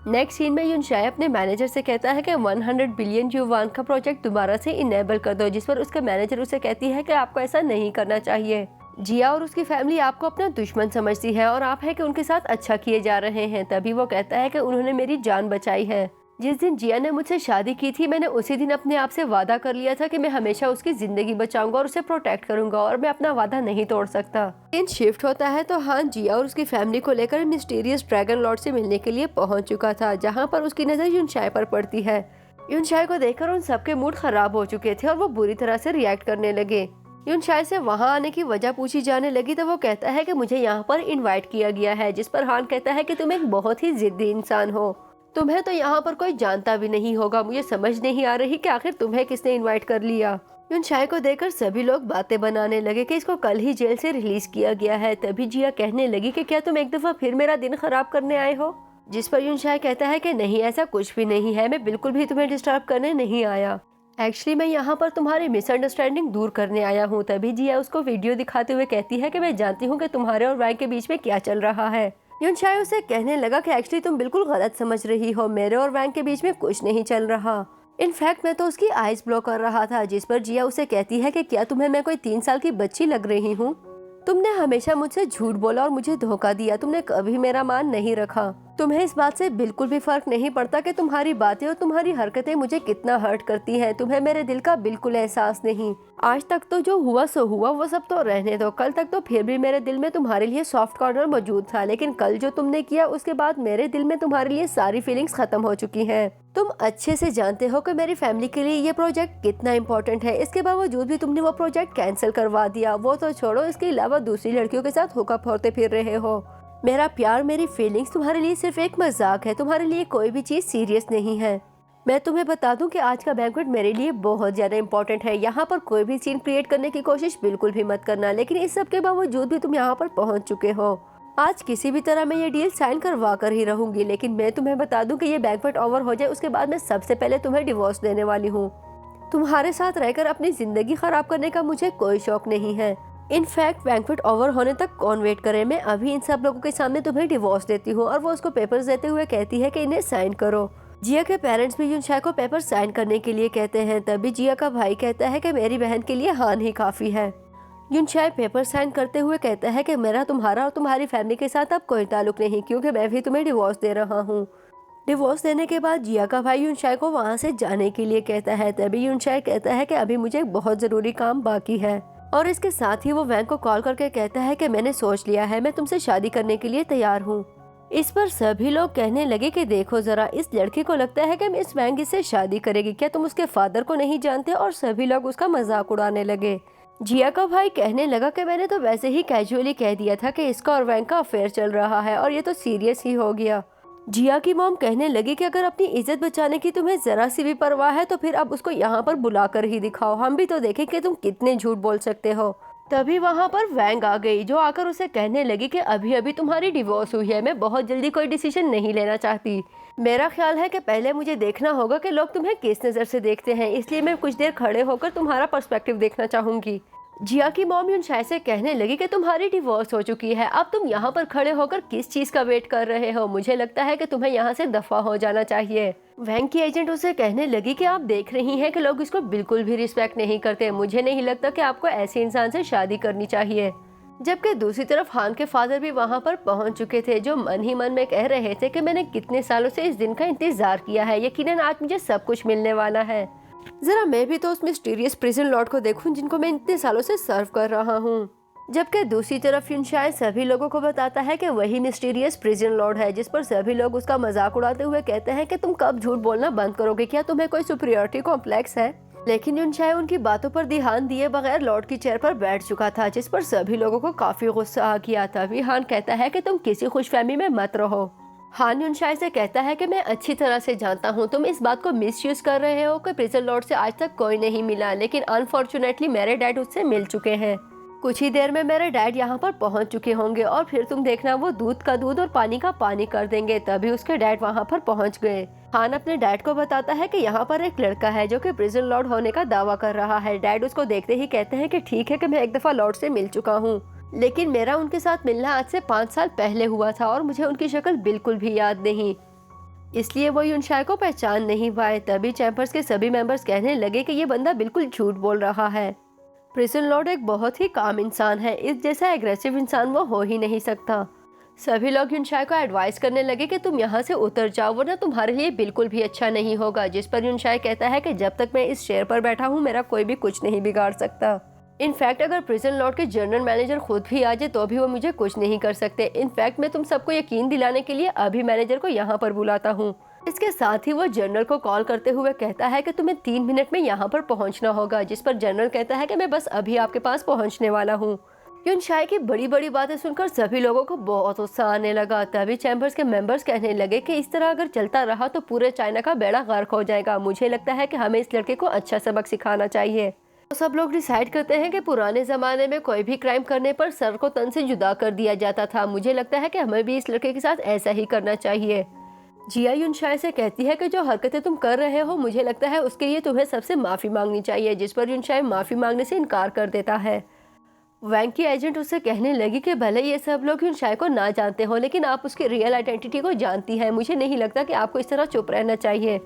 A: नेक्स्ट सीन में युनशाई अपने मैनेजर से कहता है कि 100 बिलियन युवान का प्रोजेक्ट दोबारा से इनेबल कर दो, जिस पर उसके मैनेजर उसे कहती है कि आपको ऐसा नहीं करना चाहिए। जिया और उसकी फैमिली आपको अपना दुश्मन समझती है और आप है कि उनके साथ अच्छा किए जा रहे हैं। तभी वो कहता है कि उन्होंने मेरी जान बचाई है। जिस दिन जिया ने मुझसे शादी की थी, मैंने उसी दिन अपने आप से वादा कर लिया था कि मैं हमेशा उसकी जिंदगी बचाऊंगा और उसे प्रोटेक्ट करूंगा और मैं अपना वादा नहीं तोड़ सकता। दिन शिफ्ट होता है तो हान जिया और उसकी फैमिली को लेकर मिस्टीरियस ड्रैगन लॉर्ड से मिलने के लिए पहुंच चुका था, जहां पर उसकी नजर यूनशाई पर पड़ती है। यूनशाई को देखकर उन सबके मूड खराब हो चुके थे और वो बुरी तरह से रिएक्ट करने लगे। यूनशाई से वहां आने की वजह पूछी जाने लगी तो वो कहता है कि मुझे यहाँ पर इनवाइट किया गया है, जिस पर हान कहता है कि तुम एक बहुत ही जिद्दी इंसान हो, तुम्हें तो यहाँ पर कोई जानता भी नहीं होगा। मुझे समझ नहीं आ रही कि आखिर तुम्हें किसने इनवाइट कर लिया। यूनशाई को देखकर सभी लोग बातें बनाने लगे कि इसको कल ही जेल से रिलीज किया गया है। तभी जिया कहने लगी कि क्या तुम एक दफा फिर मेरा दिन खराब करने आए हो, जिस पर यूनशाई कहता है कि नहीं, ऐसा कुछ भी नहीं है, मैं बिल्कुल भी तुम्हें डिस्टर्ब करने नहीं आया। एक्चुअली मैं यहाँ पर तुम्हारी मिसअंडरस्टैंडिंग दूर करने आया हूँ। तभी जिया उसको वीडियो दिखाते हुए कहती है कि मैं जानती हूँ कि तुम्हारे और वैंग के बीच में क्या चल रहा है। यूनशाई उसे कहने लगा कि एक्चुअली तुम बिल्कुल गलत समझ रही हो, मेरे और वैंग के बीच में कुछ नहीं चल रहा। इनफैक्ट मैं तो उसकी आईज ब्लो कर रहा था। जिस पर जिया उसे कहती है कि क्या तुम्हें मैं कोई 3 साल की बच्ची लग रही हूँ? तुमने हमेशा मुझसे झूठ बोला और मुझे धोखा दिया, तुमने कभी मेरा मान नहीं रखा। तुम्हें इस बात से बिल्कुल भी फर्क नहीं पड़ता कि तुम्हारी बातें और तुम्हारी हरकतें मुझे कितना हर्ट करती हैं। तुम्हें मेरे दिल का बिल्कुल एहसास नहीं। आज तक तो जो हुआ सो हुआ, वो सब तो रहने दो। कल तक तो फिर भी मेरे दिल में तुम्हारे लिए सॉफ्ट कॉर्नर मौजूद था, लेकिन कल जो तुमने किया उसके बाद मेरे दिल में तुम्हारे लिए सारी फीलिंग्स खत्म हो चुकी हैं। तुम अच्छे से जानते हो कि मेरी फैमिली के लिए ये प्रोजेक्ट कितना इम्पोर्टेंट है। इसके बावजूद भी तुमने वो प्रोजेक्ट कैंसिल करवा दिया। वो तो छोड़ो, इसके अलावा दूसरी लड़कियों के साथ हुकअप होते फिर रहे हो। मेरा प्यार, मेरी फीलिंग्स तुम्हारे लिए सिर्फ एक मजाक है, तुम्हारे लिए कोई भी चीज सीरियस नहीं है। मैं तुम्हें बता दूं कि आज का बैंक्वेट मेरे लिए बहुत ज्यादा इम्पोर्टेंट है। यहाँ पर कोई भी सीन क्रिएट करने की कोशिश बिल्कुल भी मत करना। लेकिन इस सब के बावजूद भी तुम यहाँ पर पहुँच चुके हो। आज किसी भी तरह मैं ये डील साइन करवा कर ही रहूंगी, लेकिन मैं तुम्हें बता दूं कि ये बैंक्वेट ओवर हो जाए उसके बाद मैं सबसे पहले तुम्हें डिवोर्स देने वाली हूँ। तुम्हारे साथ रहकर अपनी जिंदगी खराब करने का मुझे कोई शौक नहीं है। इनफैक्ट बैंक्वेट ओवर होने तक कौन वेट करे, मैं अभी इन सब लोगों के सामने तुम्हें डिवोर्स देती हूँ। और वो उसको पेपर्स देते हुए कहती है कि इन्हें साइन करो। जिया के पेरेंट्स भी यूनशाई को पेपर साइन करने के लिए कहते हैं। तभी जिया का भाई कहता है कि मेरी बहन के लिए हान ही काफी है। यूनशाई पेपर साइन करते हुए कहता है कि मेरा तुम्हारा और तुम्हारी फैमिली के साथ अब कोई ताल्लुक नहीं, क्योंकि मैं भी तुम्हें डिवोर्स दे रहा हूँ। डिवोर्स देने के बाद जिया का भाई यूनशाई को वहाँ से जाने के लिए कहता है। तभी यूनशाई कहता है कि अभी मुझे बहुत जरूरी काम बाकी है। और इसके साथ ही वो वैंग को कॉल करके कहता है कि मैंने सोच लिया है, मैं तुमसे शादी करने के लिए तैयार हूँ। इस पर सभी लोग कहने लगे कि देखो जरा, इस लड़की को लगता है कि मिस वैंग इससे शादी करेगी, क्या तुम उसके फादर को नहीं जानते? और सभी लोग उसका मजाक उड़ाने लगे। जिया का भाई कहने लगा कि मैंने तो वैसे ही कैजुअली कह दिया था कि इसका और वैंग का अफेयर चल रहा है और ये तो सीरियस ही हो गया। जिया की मॉम कहने लगी कि अगर अपनी इज्जत बचाने की तुम्हें जरा सी भी परवाह है तो फिर अब उसको यहाँ पर बुला कर ही दिखाओ, हम भी तो देखें कि तुम कितने झूठ बोल सकते हो। तभी वहाँ पर वैंग आ गई, जो आकर उसे कहने लगी कि अभी अभी तुम्हारी डिवोर्स हुई है, मैं बहुत जल्दी कोई डिसीजन नहीं लेना चाहती। मेरा ख्याल है कि पहले मुझे देखना होगा कि लोग तुम्हें किस नज़र से देखते हैं, इसलिए मैं कुछ देर खड़े होकर तुम्हारा पर्सपेक्टिव देखना चाहूंगी। जिया की मॉम यूनशाई से कहने लगी कि तुम्हारी डिवोर्स हो चुकी है, अब तुम यहाँ पर खड़े होकर किस चीज का वेट कर रहे हो? मुझे लगता है कि तुम्हें यहाँ से दफा हो जाना चाहिए। वैंग की एजेंट उसे कहने लगी कि आप देख रही हैं कि लोग इसको बिल्कुल भी रिस्पेक्ट नहीं करते, मुझे नहीं लगता कि आपको ऐसे इंसान से शादी करनी चाहिए। जबकि दूसरी तरफ हान के फादर भी वहाँ पर पहुँच चुके थे, जो मन ही मन में कह रहे थे कि मैंने कितने सालों से इस दिन का इंतजार किया है, यकीनन आज मुझे सब कुछ मिलने वाला है। जरा मैं भी तो उस मिस्टीरियस प्रिजन लॉर्ड को देखूं जिनको मैं इतने सालों से सर्व कर रहा हूं। जबकि दूसरी तरफ यूनशाई सभी लोगों को बताता है कि वही मिस्टीरियस प्रिजन लॉर्ड है, जिस पर सभी लोग उसका मजाक उड़ाते हुए कहते हैं कि तुम कब झूठ बोलना बंद करोगे, क्या तुम्हें कोई सुपीरियरिटी कॉम्प्लेक्स है? लेकिन यूनशाई उनकी बातों पर ध्यान दिए बगैर लॉर्ड की चेयर पर बैठ चुका था, जिस पर सभी लोगों को काफी गुस्सा आ गया था। हान कहता है कि तुम किसी खुशफहमी में मत रहो। हान यूनशाई से कहता है कि मैं अच्छी तरह से जानता हूँ तुम इस बात को मिसयूज कर रहे हो कि प्रिजन लॉर्ड से आज तक कोई नहीं मिला, लेकिन अनफॉर्चुनेटली मेरे डैड उससे मिल चुके हैं। कुछ ही देर में मेरे डैड यहाँ पर पहुँच चुके होंगे और फिर तुम देखना वो दूध का दूध और पानी का पानी कर देंगे। तभी उसके डैड वहाँ पर पहुँच गए। हान अपने डैड को बताता है कि यहाँ पर एक लड़का है जो कि प्रिजन लॉर्ड होने का दावा कर रहा है। डैड उसको देखते ही कहते हैं कि ठीक है कि मैं एक दफा लॉर्ड से मिल चुका हूँ, लेकिन मेरा उनके साथ मिलना आज से 5 साल पहले हुआ था और मुझे उनकी शक्ल बिल्कुल भी याद नहीं, इसलिए वो यूनशाई को पहचान नहीं पाए। तभी चैम्बर्स के सभी मेंबर्स कहने लगे कि ये बंदा बिल्कुल झूठ बोल रहा है। प्रिजन लॉर्ड एक बहुत ही काम इंसान है, इस जैसा एग्रेसिव इंसान वो हो ही नहीं सकता। सभी लोग युनशाई को एडवाइस करने लगे कि तुम यहाँ से उतर जाओ वरना तुम्हारे लिए बिल्कुल भी अच्छा नहीं होगा, जिस पर युनशाई कहता है कि जब तक मैं इस चेयर पर बैठा हूँ मेरा कोई भी कुछ नहीं बिगाड़ सकता। इनफैक्ट अगर प्रिजन लॉर्ड के जनरल मैनेजर खुद भी आ जाए तो भी वो मुझे कुछ नहीं कर सकते। इनफैक्ट मैं तुम सबको यकीन दिलाने के लिए अभी मैनेजर को यहाँ पर बुलाता हूँ। इसके साथ ही वो जनरल को कॉल करते हुए कहता है कि तुम्हें 3 मिनट में यहाँ पर पहुँचना होगा, जिस पर जनरल कहता है कि मैं बस अभी आपके पास पहुँचने वाला हूँ। युनशाई की बड़ी बड़ी बातें सुनकर सभी लोगों को बहुत उत्साह आने लगा। तभी चैम्बर्स के मेंबर्स कहने लगे कि इस तरह अगर चलता रहा तो पूरे चाइना का बेड़ा गर्क हो जाएगा। मुझे लगता है कि हमें इस लड़के को अच्छा सबक सिखाना चाहिए। तो सब लोग डिसाइड करते हैं कि पुराने जमाने में कोई भी क्राइम करने पर सर को तन से जुदा कर दिया जाता था। मुझे लगता है कि हमें भी इस लड़के के साथ ऐसा ही करना चाहिए। जिया युनशाई से कहती है कि जो हरकतें तुम कर रहे हो मुझे लगता है उसके लिए तुम्हें सबसे माफी मांगनी चाहिए, जिस पर युनशाई माफी मांगने से इनकार कर देता है। वैंग की एजेंट उससे कहने लगी कि भले ये सब लोग युनशाई को ना जानते हो लेकिन आप उसकी रियल आइडेंटिटी को जानती हैं। मुझे नहीं लगता कि आपको इस तरह चुप रहना चाहिए।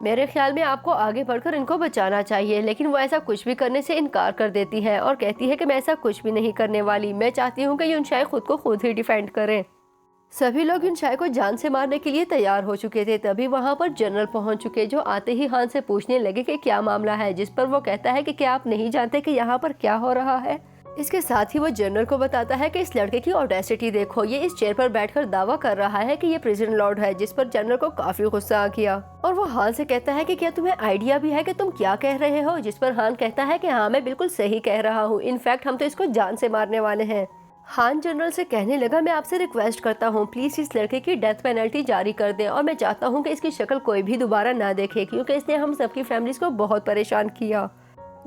A: मेरे ख्याल में आपको आगे बढ़कर इनको बचाना चाहिए। लेकिन वो ऐसा कुछ भी करने से इनकार कर देती है और कहती है कि मैं ऐसा कुछ भी नहीं करने वाली। मैं चाहती हूँ कि युनशाई खुद को खुद ही डिफेंड करें। सभी लोग युनशाई को जान से मारने के लिए तैयार हो चुके थे। तभी वहाँ पर जनरल पहुँच चुके, जो आते ही हान से पूछने लगे कि क्या मामला है, जिस पर वो कहता है कि क्या आप नहीं जानते कि यहाँ पर क्या हो रहा है। इसके साथ ही वो जनरल को बताता है कि इस लड़के की ऑडेसिटी देखो, ये इस चेयर पर बैठकर दावा कर रहा है कि ये प्रिजन लॉर्ड है, जिस पर जनरल को काफी गुस्सा आ गया और वो हान से कहता है कि क्या तुम्हें आइडिया भी है कि तुम क्या कह रहे हो, जिस पर हान कहता है कि हाँ मैं बिल्कुल सही कह रहा हूँ, इनफैक्ट हम तो इसको जान से मारने वाले हैं। हान जनरल से कहने लगा मैं आपसे रिक्वेस्ट करता हूँ प्लीज इस लड़के की डेथ पेनल्टी जारी कर दें और मैं चाहता हूँ कि इसकी शक्ल कोई भी दोबारा ना देखे क्योंकि इसने हम सबकी फैमिलीज को बहुत परेशान किया।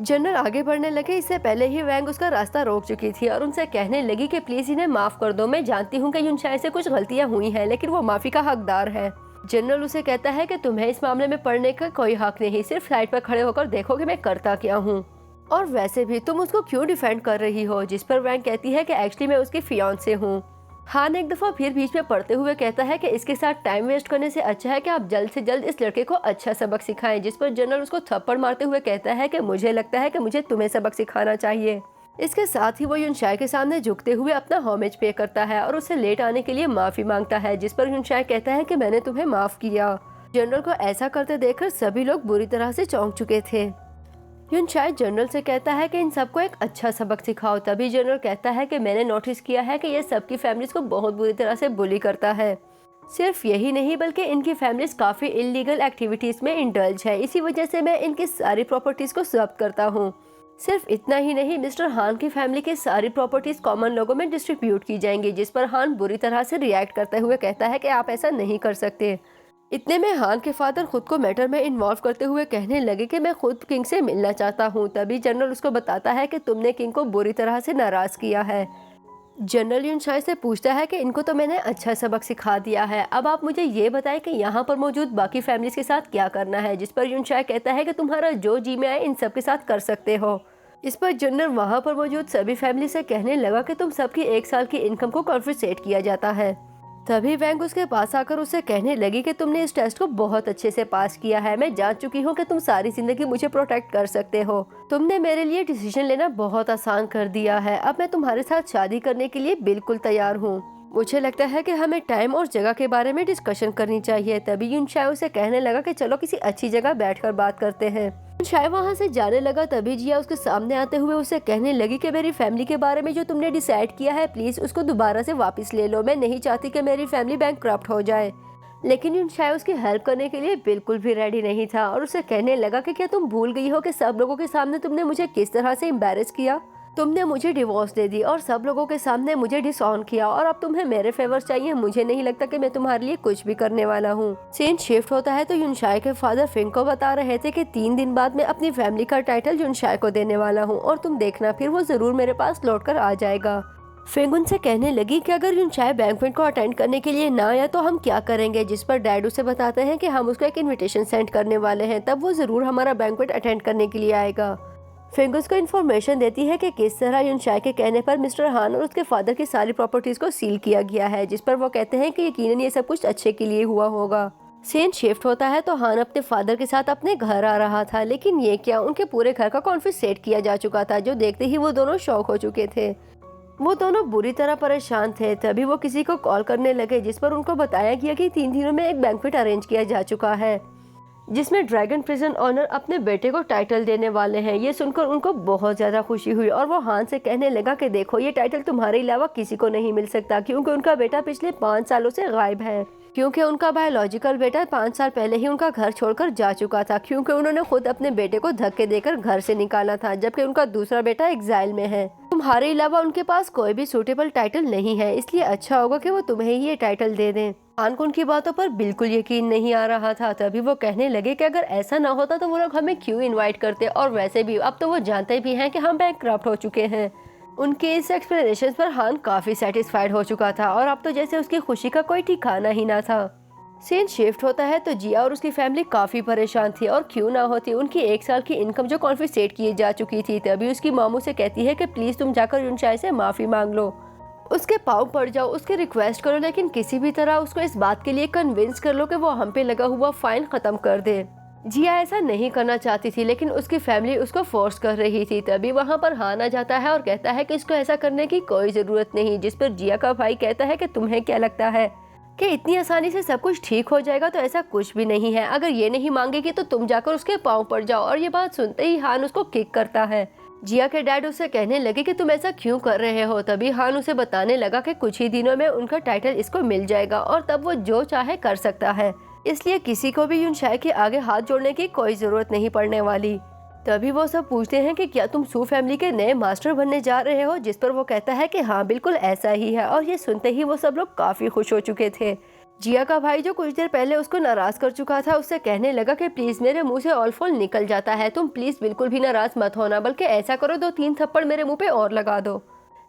A: जनरल आगे बढ़ने लगे, इससे पहले ही वैंग उसका रास्ता रोक चुकी थी और उनसे कहने लगी कि प्लीज इन्हें माफ कर दो। मैं जानती हूँ कि युनशाई से कुछ गलतियाँ हुई हैं लेकिन वो माफी का हकदार है। जनरल उसे कहता है कि तुम्हें इस मामले में पढ़ने का कोई हक नहीं, सिर्फ साइड पर खड़े होकर देखो कि मैं करता क्या हूँ और वैसे भी तुम उसको क्यों डिफेंड कर रही हो, जिस पर वैंग कहती है कि एक्चुअली मैं उसकी फियांसे हूँ। हान एक दफा फिर बीच में पढ़ते हुए कहता है कि इसके साथ टाइम वेस्ट करने से अच्छा है कि आप जल्द से जल्द इस लड़के को अच्छा सबक सिखाएं, जिस पर जनरल उसको थप्पड़ मारते हुए कहता है कि मुझे लगता है कि मुझे तुम्हें सबक सिखाना चाहिए। इसके साथ ही वो युनशाई के सामने झुकते हुए अपना होमेज पे करता है और उससे लेट आने के लिए माफी मांगता है, जिस पर युनशाई कहता है कि मैंने तुम्हें माफ किया। जनरल को ऐसा करते देखकर सभी लोग बुरी तरह से चौंक चुके थे। युनशाई जनरल से कहता है कि इन सबको एक अच्छा सबक सिखाओ। तभी जनरल कहता है कि मैंने नोटिस किया है कि ये सबकी फैमिलीज को बहुत बुरी तरह से बुली करता है। सिर्फ यही नहीं बल्कि इनकी फैमिलीज काफी इलीगल एक्टिविटीज में इंडल्ज है, इसी वजह से मैं इनकी सारी प्रॉपर्टीज को जब्त करता हूँ। सिर्फ इतना ही नहीं, मिस्टर हान की फैमिली की सारी प्रॉपर्टीज कॉमन लोगों में डिस्ट्रीब्यूट की जाएंगी, जिस पर हान बुरी तरह से रिएक्ट करते हुए कहता है कि आप ऐसा नहीं कर सकते। इतने में हान के फादर खुद को मैटर में इन्वॉल्व करते हुए कहने लगे कि मैं खुद किंग से मिलना चाहता हूँ। तभी जनरल उसको बताता है कि तुमने किंग को बुरी तरह से नाराज किया है। जनरल युनशाई से पूछता है कि इनको तो मैंने अच्छा सबक सिखा दिया है, अब आप मुझे ये बताएं कि यहाँ पर मौजूद बाकी फैमिलीज के साथ क्या करना है, जिस पर युनशाई कहता है कि तुम्हारा जो जी में आए इन सब के साथ कर सकते हो। इस पर जनरल वहाँ पर मौजूद सभी फैमिली से कहने लगा कि तुम सबकी 1 साल की इनकम को कॉन्फिस्केट किया जाता है। तभी वैंग उसके पास आकर उससे कहने लगी कि तुमने इस टेस्ट को बहुत अच्छे से पास किया है, मैं जान चुकी हूँ कि तुम सारी जिंदगी मुझे प्रोटेक्ट कर सकते हो। तुमने मेरे लिए डिसीजन लेना बहुत आसान कर दिया है, अब मैं तुम्हारे साथ शादी करने के लिए बिल्कुल तैयार हूँ। मुझे लगता है कि हमें टाइम और जगह के बारे में डिस्कशन करनी चाहिए। तभी युनशाई उसे कहने लगा कि चलो किसी अच्छी जगह बैठकर बात करते हैं। युनशाई वहाँ से जाने लगा, तभी जिया उसके सामने आते हुए उसे कहने लगी कि मेरी फैमिली के बारे में जो तुमने डिसाइड किया है प्लीज उसको दोबारा से वापस ले लो। मैं नहीं चाहती कि मेरी फैमिली बैंकक्रप्ट हो जाए। लेकिन युनशाई उसकी हेल्प करने के लिए बिल्कुल भी रेडी नहीं था और उसे कहने लगा कि क्या तुम भूल गई हो कि सब लोगों के सामने तुमने मुझे किस तरह से एम्बैरेस किया। तुमने मुझे डिवोर्स दे दी और सब लोगों के सामने मुझे डिसऑन किया और अब तुम्हें मेरे फेवर्स चाहिए। मुझे नहीं लगता कि मैं तुम्हारे लिए कुछ भी करने वाला हूँ। सीन शिफ्ट होता है तो युनशाई के फादर फिंग को बता रहे थे कि 3 दिन बाद मैं अपनी फैमिली का टाइटल युनशाई को देने वाला हूँ और तुम देखना फिर वो जरूर मेरे पास लौट कर आ जाएगा। फिंग उनसे कहने लगी कि अगर युनशाई बैंक्वेट को अटेंड करने के लिए ना आया तो हम क्या करेंगे, जिस पर डैड उसे बताते हैं कि हम उसको एक इन्विटेशन सेंड करने वाले हैं, तब वो जरूर हमारा बैंक्वेट अटेंड करने के लिए आएगा। फिंग उसको इन्फॉर्मेशन देती है कि किस तरह युनशाई के कहने पर मिस्टर हान और उसके फादर की सारी प्रॉपर्टीज को सील किया गया है, जिस पर वो कहते हैं कि यकीनन ये सब कुछ अच्छे के लिए हुआ होगा। सीन शिफ्ट होता है तो हान अपने फादर के साथ अपने घर आ रहा था, लेकिन ये क्या, उनके पूरे घर का कॉन्फिडेंस किया जा चुका था, जो देखते ही वो दोनों शॉक हो चुके थे। वो दोनों बुरी तरह परेशान थे। तभी वो किसी को कॉल करने लगे, जिस पर उनको बताया गया कि 3 दिनों में एक बैंक्वेट अरेंज किया जा चुका है, जिसमें ड्रैगन प्रिजन ऑनर अपने बेटे को टाइटल देने वाले हैं। ये सुनकर उनको बहुत ज्यादा खुशी हुई और वो हान से कहने लगा कि देखो, ये टाइटल तुम्हारे अलावा किसी को नहीं मिल सकता, क्योंकि उनका बेटा पिछले 5 सालों से गायब है। क्योंकि उनका बायोलॉजिकल बेटा 5 साल पहले ही उनका घर छोड़कर जा चुका था, क्योंकि उन्होंने खुद अपने बेटे को धक्के देकर घर से निकाला था, जबकि उनका दूसरा बेटा एग्जाइल में है। तुम्हारे अलावा उनके पास कोई भी सूटेबल टाइटल नहीं है, इसलिए अच्छा होगा कि वो तुम्हें ही ये टाइटल दे दें। हान को उनकी बातों पर बिल्कुल यकीन नहीं आ रहा था। तभी वो कहने लगे कि अगर ऐसा ना होता तो वो लोग हमें क्यों इनवाइट करते, और वैसे भी अब तो वो जानते भी हैं कि हम बैंकक्रप्ट हो चुके हैं। उनके इस एक्सप्लेनेशन पर हान काफी सेटिस्फाइड हो चुका था और अब तो जैसे उसकी खुशी का कोई ठिकाना ही ना था। सीन शिफ्ट होता है तो जिया और उसकी फैमिली काफी परेशान थी, और क्यों ना होती, उनकी 1 साल की इनकम जो कॉन्फिस्केट की जा चुकी थी। तभी उसकी मामू से कहती है कि प्लीज तुम जाकर युनशाई से माफी मांग लो, उसके पाँव पड़ जाओ, उसकी रिक्वेस्ट करो, लेकिन किसी भी तरह उसको इस बात के लिए कन्विंस कर लो कि वो हम पे लगा हुआ फाइन खत्म कर दे। जिया ऐसा नहीं करना चाहती थी, लेकिन उसकी फैमिली उसको फोर्स कर रही थी। तभी वहाँ पर हान आ जाता है और कहता है कि इसको ऐसा करने की कोई जरूरत नहीं, जिस पर जिया का भाई कहता है कि तुम्हें क्या लगता है कि इतनी आसानी से सब कुछ ठीक हो जाएगा? तो ऐसा कुछ भी नहीं है, अगर ये नहीं मांगेगी तो तुम जाकर उसके पाँव पड़ जाओ। और ये बात सुनते ही हान उसको किक करता है। जिया के डैड उससे कहने लगे कि तुम ऐसा क्यों कर रहे हो। तभी हान उसे बताने लगा कि कुछ ही दिनों में उनका टाइटल इसको मिल जाएगा और तब वो जो चाहे कर सकता है, इसलिए किसी को भी युनशाई के आगे हाथ जोड़ने की कोई जरूरत नहीं पड़ने वाली। तभी वो सब पूछते हैं कि क्या तुम सू फैमिली के नए मास्टर बनने जा रहे हो, जिस पर वो कहता है कि हाँ बिल्कुल ऐसा ही है। और ये सुनते ही वो सब लोग काफी खुश हो चुके थे। जिया का भाई जो कुछ देर पहले उसको नाराज कर चुका था, उससे कहने लगा कि प्लीज मेरे मुंह से ऑल फॉल निकल जाता है, तुम प्लीज बिल्कुल भी नाराज मत होना, बल्कि ऐसा करो 2-3 थप्पड़ मेरे मुंह पे और लगा दो।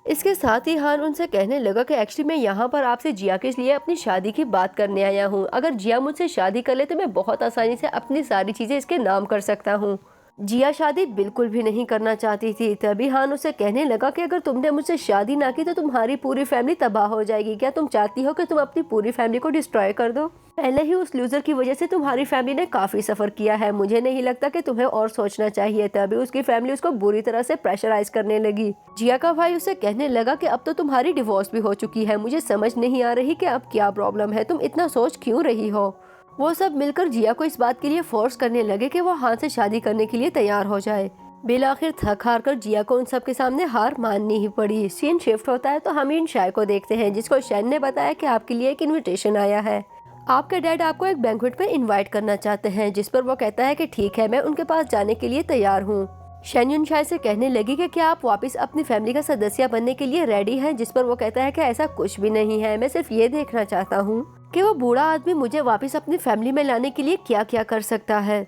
A: इसके साथ ही हान उनसे कहने लगा कि एक्चुअली मैं यहाँ पर आपसे जिया के लिए अपनी शादी की बात करने आया हूँ। अगर जिया मुझसे शादी कर ले तो मैं बहुत आसानी से अपनी सारी चीजें इसके नाम कर सकता हूँ। जिया शादी बिल्कुल भी नहीं करना चाहती थी। तभी हान उसे कहने लगा कि अगर तुमने मुझसे शादी ना की तो तुम्हारी पूरी फैमिली तबाह हो जाएगी। क्या तुम चाहती हो कि तुम अपनी पूरी फैमिली को डिस्ट्रॉय कर दो? पहले ही उस लूजर की वजह से तुम्हारी फैमिली ने काफी सफर किया है, मुझे नहीं लगता कि तुम्हें और सोचना चाहिए। तभी उसकी फैमिली उसको बुरी तरह से प्रेशराइज करने लगी। जिया का भाई उसे कहने लगा कि अब तो तुम्हारी डिवोर्स भी हो चुकी है, मुझे समझ नहीं आ रही कि अब क्या प्रॉब्लम है, तुम इतना सोच क्यों रही हो। वो सब मिलकर जिया को इस बात के लिए फोर्स करने लगे कि वो हान से शादी करने के लिए तैयार हो जाए। बिल आखिर थक हार कर जिया को उन सब के सामने हार माननी ही पड़ी। सीन शिफ्ट होता है तो हम युनशाई को देखते हैं, जिसको शेन ने बताया कि आपके लिए एक इनविटेशन आया है, आपके डैड आपको एक बैंक्वेट पे इनवाइट करना चाहते हैं। जिस पर वो कहता है कि ठीक है, मैं उनके पास जाने के लिए तैयार हूँ। शेन युनशाई से कहने लगी कि क्या आप वापस अपनी फैमिली का सदस्य बनने के लिए रेडी हैं? जिस पर वो कहता है कि ऐसा कुछ भी नहीं है, मैं सिर्फ ये देखना चाहता हूँ कि वो बूढ़ा आदमी मुझे वापस अपनी फैमिली में लाने के लिए क्या क्या कर सकता है।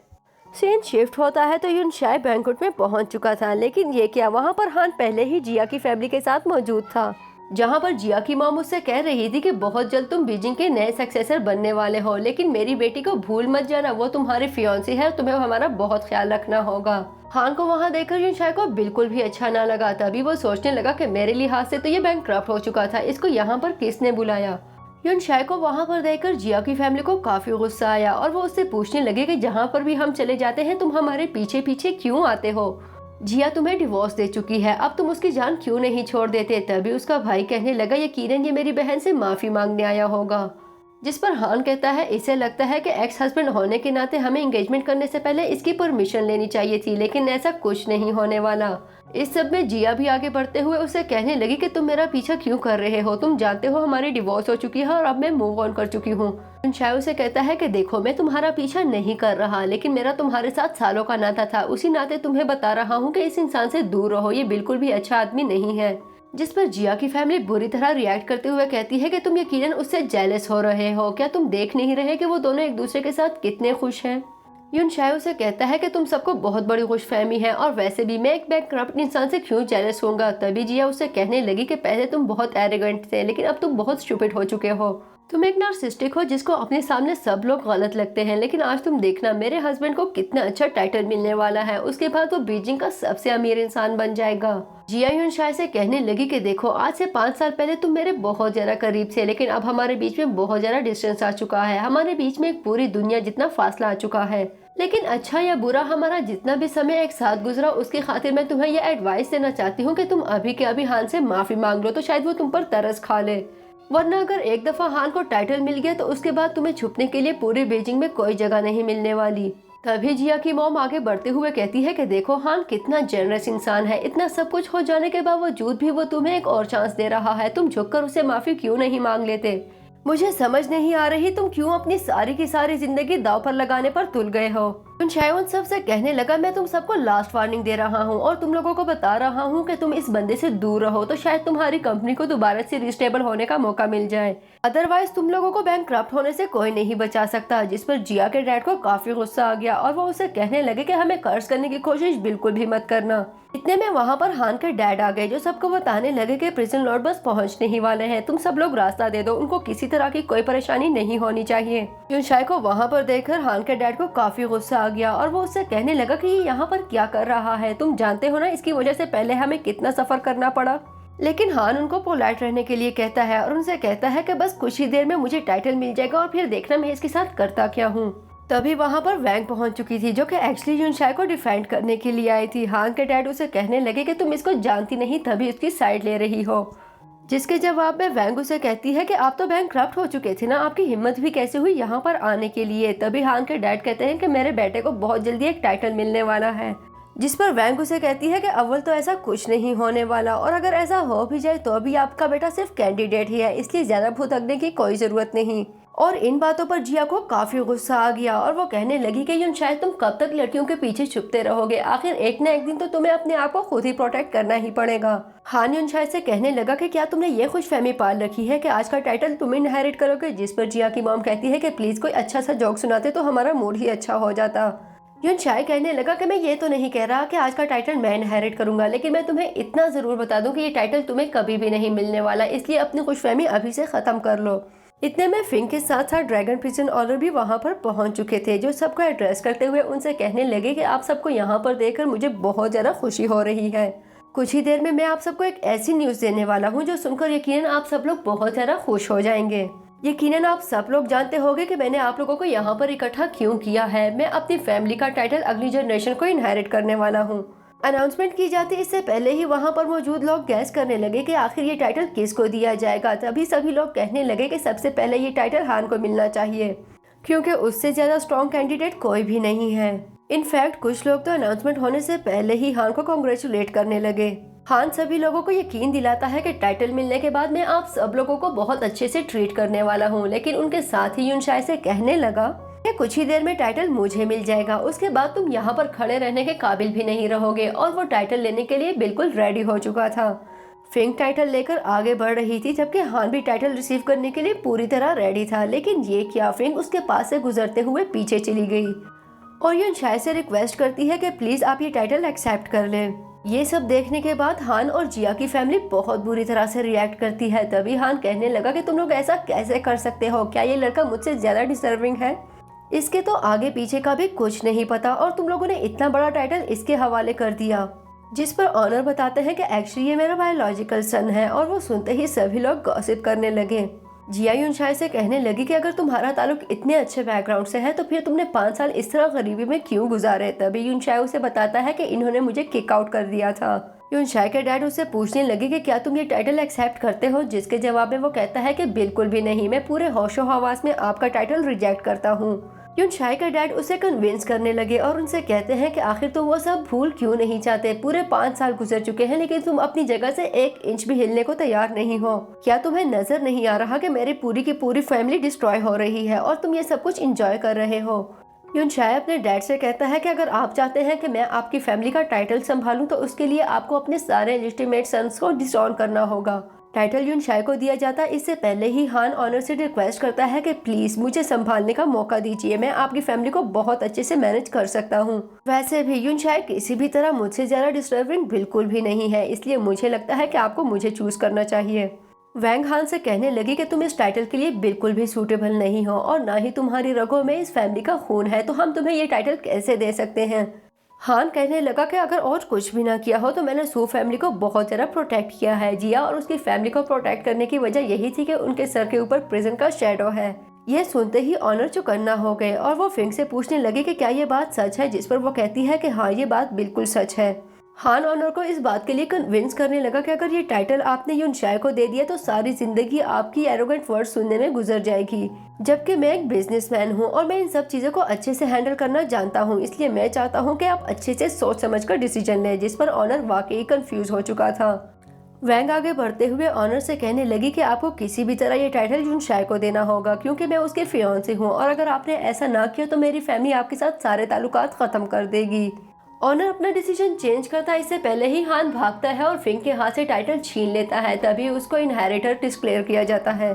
A: सीन शिफ्ट होता है तो युनशाई बैंक्वेट में पहुंच चुका था, लेकिन ये क्या, वहाँ पर हान पहले ही जिया की फैमिली के साथ मौजूद था। जहाँ पर जिया की माँ मुझसे कह रही थी कि बहुत जल्द तुम बीजिंग के नए सक्सेसर बनने वाले हो, लेकिन मेरी बेटी को भूल मत जाना, वो तुम्हारी फियांसी है, तुम्हें हमारा बहुत ख्याल रखना होगा। हान को वहाँ देखकर युनशाई को बिल्कुल भी अच्छा ना लगा। तभी वो सोचने लगा कि मेरे लिहाज से तो ये बैंकक्रप्ट हो चुका था, इसको यहाँ पर किसने बुलाया। युनशाई को वहाँ पर देखकर जिया की फैमिली को काफी गुस्सा आया और वो उससे पूछने लगे कि जहाँ पर भी हम चले जाते हैं तुम हमारे पीछे पीछे क्यों आते हो। जिया तुम्हें डिवोर्स दे चुकी है, अब तुम उसकी जान क्यों नहीं छोड़ देते। तभी उसका भाई कहने लगा यकीनन ये मेरी बहन से माफी मांगने आया होगा। जिस पर हान कहता है इसे लगता है कि एक्स हस्बैंड होने के नाते हमें एंगेजमेंट करने से पहले इसकी परमिशन लेनी चाहिए थी, लेकिन ऐसा कुछ नहीं होने वाला। इस सब में जिया भी आगे बढ़ते हुए उसे कहने लगी कि तुम मेरा पीछा क्यों कर रहे हो, तुम जानते हो हमारी डिवोर्स हो चुकी है और अब मैं मूव ऑन कर चुकी हूँ। युनशाई उसे कहता है कि देखो मैं तुम्हारा पीछा नहीं कर रहा, लेकिन मेरा तुम्हारे साथ सालों का नाता था, उसी नाते तुम्हें बता रहा हूँ कि इस इंसान से दूर रहो, ये बिल्कुल भी अच्छा आदमी नहीं है। जिस पर जिया की फैमिली बुरी तरह रिएक्ट करते हुए कहती है कि तुम यकीनन उससे जेलस हो रहे हो, क्या तुम देख नहीं रहे कि वो दोनों एक दूसरे के साथ कितने खुश हैं। युनशाई उसे कहता है कि तुम सबको बहुत बड़ी खुशफहमी है और वैसे भी मैं एक बैंकक्रप्ट इंसान से क्यों जेलस होऊंगा। तभी जिया उसे कहने लगी कि पहले तुम बहुत एरोगेंट थे, लेकिन अब तुम बहुत स्टूपिड हो चुके हो, तुम एक नार्सिस्टिक हो जिसको अपने सामने सब लोग गलत लगते हैं। लेकिन आज तुम देखना मेरे हस्बैंड को कितना अच्छा टाइटल मिलने वाला है, उसके बाद वो बीजिंग का सबसे अमीर इंसान बन जाएगा। जिया यून शायद से कहने लगी कि देखो, आज से 5 साल पहले तुम मेरे बहुत ज्यादा करीब थे, लेकिन अब हमारे बीच में बहुत ज्यादा डिस्टेंस आ चुका है। हमारे बीच में एक पूरी दुनिया जितना फासला आ चुका है। लेकिन अच्छा या बुरा, हमारा जितना भी समय एक साथ गुजरा, उसकी खातिर मैं तुम्हें यह एडवाइस देना चाहती हूँ कि तुम अभी के अभी हान से माफी मांग लो, तो शायद वो तुम पर तरस खा ले। वरना अगर एक दफा हान को टाइटल मिल गया तो उसके बाद तुम्हें छुपने के लिए पूरे बीजिंग में कोई जगह नहीं मिलने वाली। तभी जिया की मॉम आगे बढ़ते हुए कहती है कि देखो, हान कितना जेनरस इंसान है। इतना सब कुछ हो जाने के बावजूद भी वो तुम्हें एक और चांस दे रहा है। तुम झुककर उसे माफी क्यों नहीं मांग लेते? मुझे समझ नहीं आ रही तुम क्यों अपनी सारी की सारी जिंदगी दांव पर लगाने पर तुल गए हो। उन सबसे कहने लगा, मैं तुम सबको लास्ट वार्निंग दे रहा हूँ और तुम लोगों को बता रहा हूँ कि तुम इस बंदे से दूर रहो, तो शायद तुम्हारी कंपनी को दोबारा से रिस्टेबल होने का मौका मिल जाए। अदरवाइज तुम लोगों को बैंकक्रप्ट होने से कोई नहीं बचा सकता। जिस पर जिया के डैड को काफी गुस्सा आ गया और वो उसे कहने लगे कि हमें कर्ज करने की कोशिश बिल्कुल भी मत करना। इतने में वहाँ पर हान के डैड आ गए, जो सबको बताने लगे कि प्रिजन लॉर्ड बस पहुँचने ही वाले हैं। तुम सब लोग रास्ता दे दो, उनको किसी तरह की कोई परेशानी नहीं होनी चाहिए। यूनशाई को वहाँ पर देखकर हान के डैड को काफी गुस्सा आ गया और वो उससे कहने लगा कि ये यहाँ पर क्या कर रहा है। तुम जानते हो ना इसकी वजह से पहले हमें कितना सफर करना पड़ा। लेकिन हान उनको पोलाइट रहने के लिए कहता है और उनसे कहता है कि बस कुछ ही देर में मुझे टाइटल मिल जाएगा और फिर देखना मैं इसके साथ करता क्या हूँ। तभी वहाँ पर वैंग पहुँच चुकी थी, जो कि एक्चुअली यूनशाई को डिफेंड करने के लिए आई थी। हान के डैड उसे कहने लगे कि तुम इसको जानती नहीं तभी उसकी साइड ले रही हो। जिसके जवाब में वैंग उसे कहती है कि आप तो बैंकक्रप्ट हो चुके थे ना, आपकी हिम्मत भी कैसे हुई यहाँ पर आने के लिए। तभी हान के डैड कहते हैं कि मेरे बेटे को बहुत जल्दी एक टाइटल मिलने वाला है। जिस पर वैंग उसे कहती है कि अव्वल तो ऐसा कुछ नहीं होने वाला, और अगर ऐसा हो भी जाए तो भी आपका बेटा सिर्फ कैंडिडेट ही है, इसलिए ज्यादा भुतकने की कोई जरूरत नहीं। और इन बातों पर जिया को काफी गुस्सा आ गया और वो कहने लगी कि यून शायद तुम कब तक लड़कियों के पीछे छुपते रहोगे, आखिर एक न एक दिन तो तुम्हें अपने आप को खुद ही प्रोटेक्ट करना ही पड़ेगा। हान यून शायद से कहने लगा कि क्या तुमने ये खुशफहमी पाल रखी है कि आज का टाइटल तुम इनहेरिट करोगे। जिस पर जिया की मॉम कहती है कि प्लीज कोई अच्छा सा जोक सुनाते तो हमारा मूड ही अच्छा हो जाता। यून शाय कहने लगा कि मैं ये तो नहीं कह रहा कि आज का टाइटल मैं इनहेरिट करूंगा, लेकिन मैं तुम्हें इतना जरूर बता दूं कि ये टाइटल तुम्हें कभी भी नहीं मिलने वाला, इसलिए अपनी खुशफहमी अभी से खत्म कर लो। इतने में फिंग के साथ साथ ड्रैगन प्रिजन ऑनर भी वहां पर पहुंच चुके थे, जो सबको एड्रेस करते हुए उनसे कहने लगे कि आप सबको यहाँ पर देखकर मुझे बहुत ज्यादा खुशी हो रही है। कुछ ही देर में मैं आप सबको एक ऐसी न्यूज देने वाला हूँ जो सुनकर यकीनन आप सब लोग बहुत ज्यादा खुश हो जाएंगे। यकीनन आप सब लोग जानते होंगे कि मैंने आप लोगों को यहाँ पर इकट्ठा क्यों किया है। मैं अपनी फैमिली का टाइटल अगली जनरेशन को इनहेरिट करने वाला हूँ। अनाउंसमेंट की जाती इससे पहले ही वहाँ पर मौजूद लोग गैस करने लगे कि आखिर ये टाइटल किसको दिया जाएगा। तभी सभी लोग कहने लगे कि सबसे पहले ये टाइटल हान को मिलना चाहिए, क्योंकि उससे ज्यादा स्ट्रॉन्ग कैंडिडेट कोई भी नहीं है। इनफैक्ट कुछ लोग तो अनाउंसमेंट होने से पहले ही हान को कॉन्ग्रेचुलेट करने लगे। हान सभी लोगों को यकीन दिलाता है कि टाइटल मिलने के बाद मैं आप सब लोगों को बहुत अच्छे से ट्रीट करने वाला हूँ, लेकिन उनके साथ ही यूनशाई से कहने लगा कि कुछ ही देर में टाइटल मुझे मिल जाएगा, उसके बाद तुम यहाँ पर खड़े रहने के काबिल भी नहीं रहोगे। और वो टाइटल लेने के लिए बिल्कुल रेडी हो चुका था। फिंग टाइटल लेकर आगे बढ़ रही थी, जबकि हान भी टाइटल रिसीव करने के लिए पूरी तरह रेडी था। लेकिन ये क्या, फिंग उसके पास से गुजरते हुए पीछे चली गई और यूनशाई से रिक्वेस्ट करती है कि प्लीज आप ये टाइटल एक्सेप्ट कर लें। ये सब देखने के बाद हान और जिया की फैमिली बहुत बुरी तरह से रिएक्ट करती है। तभी हान कहने लगा कि तुम लोग ऐसा कैसे कर सकते हो, क्या ये लड़का मुझसे ज्यादा डिजर्विंग है? इसके तो आगे पीछे का भी कुछ नहीं पता और तुम लोगों ने इतना बड़ा टाइटल इसके हवाले कर दिया। जिस पर ऑनर बताते हैं कि एक्चुअली ये मेरा बायोलॉजिकल सन है, और वो सुनते ही सभी लोग गॉसिप करने लगे। जिया यूनशाई से कहने लगी कि अगर तुम्हारा ताल्लुक इतने अच्छे बैकग्राउंड से है तो फिर तुमने 5 साल इस तरह गरीबी में क्यों गुजारे। तभी यूनशाई उसे बताता है कि इन्होंने मुझे किक आउट कर दिया था। यूनशाई के डैड उससे पूछने लगे कि क्या तुम ये टाइटल एक्सेप्ट करते हो, जिसके जवाब में वो कहता है कि बिल्कुल भी नहीं, मैं पूरे होशो हवास में आपका टाइटल रिजेक्ट करता हूँ। यूनशाई का डैड उसे कन्विंस करने लगे और उनसे कहते हैं कि आखिर तुम वो सब भूल क्यों नहीं चाहते। पूरे 5 साल गुजर चुके हैं, लेकिन तुम अपनी जगह से 1 इंच भी हिलने को तैयार नहीं हो। क्या तुम्हें नजर नहीं आ रहा कि मेरी पूरी की पूरी फैमिली डिस्ट्रॉय हो रही है और तुम ये सब कुछ एंजॉय कर रहे हो? यूनशाई अपने डैड से कहता है कि अगर आप चाहते हैं कि मैं आपकी फैमिली का टाइटल संभालूं तो उसके लिए आपको अपने सारे लेजिटिमेट सन्स को डिसऑन करना होगा। टाइटल यूनशाई को दिया जाता इससे पहले ही हान ऑनर से रिक्वेस्ट करता है कि प्लीज मुझे संभालने का मौका दीजिए, मैं आपकी फैमिली को बहुत अच्छे से मैनेज कर सकता हूँ। वैसे भी यूनशाई किसी भी तरह मुझसे ज्यादा डिस्टर्बिंग बिल्कुल भी नहीं है, इसलिए मुझे लगता है कि आपको मुझे चूज करना चाहिए। वैंग हान से कहने लगी कि तुम इस टाइटल के लिए बिल्कुल भी सूटेबल नहीं हो और ना ही तुम्हारी रगों में इस फैमिली का खून है, तो हम तुम्हें ये टाइटल कैसे दे सकते हैं। हान कहने लगा कि अगर और कुछ भी ना किया हो तो मैंने सू फैमिली को बहुत ज़्यादा प्रोटेक्ट किया है। जिया और उसकी फैमिली को प्रोटेक्ट करने की वजह यही थी कि उनके सर के ऊपर प्रिजन का शेडो है। ये सुनते ही ऑनर चौकन्ना हो गए और वो फिंग से पूछने लगे कि क्या ये बात सच है, जिस पर वो कहती है कि हाँ ये बात बिल्कुल सच है। हान ऑनर को इस बात के लिए कन्विंस करने लगा कि अगर ये टाइटल आपने यून शाय को दे दिया तो सारी जिंदगी आपकी एरोगेंट वर्ड सुनने में गुजर जाएगी, जबकि मैं एक बिजनेसमैन हूँ और मैं इन सब चीजों को अच्छे से हैंडल करना जानता हूँ, इसलिए मैं चाहता हूँ कि आप अच्छे से सोच समझ कर डिसीजन लें। जिस पर ऑनर वाकई कंफ्यूज हो चुका था। वैंग आगे बढ़ते हुए ऑनर से कहने लगी कि आपको किसी भी तरह ये टाइटल यून शाय को देना होगा, क्योंकि मैं उसके फियांसे हूँ और अगर आपने ऐसा ना किया तो मेरी फैमिली आपके साथ सारे ताल्लुकात खत्म कर देगी। ऑनर अपना डिसीजन चेंज करता है, इससे पहले ही हान भागता है और फिंग के हाथ से टाइटल छीन लेता है। तभी उसको इनहेरिटर डिक्लेयर किया जाता है।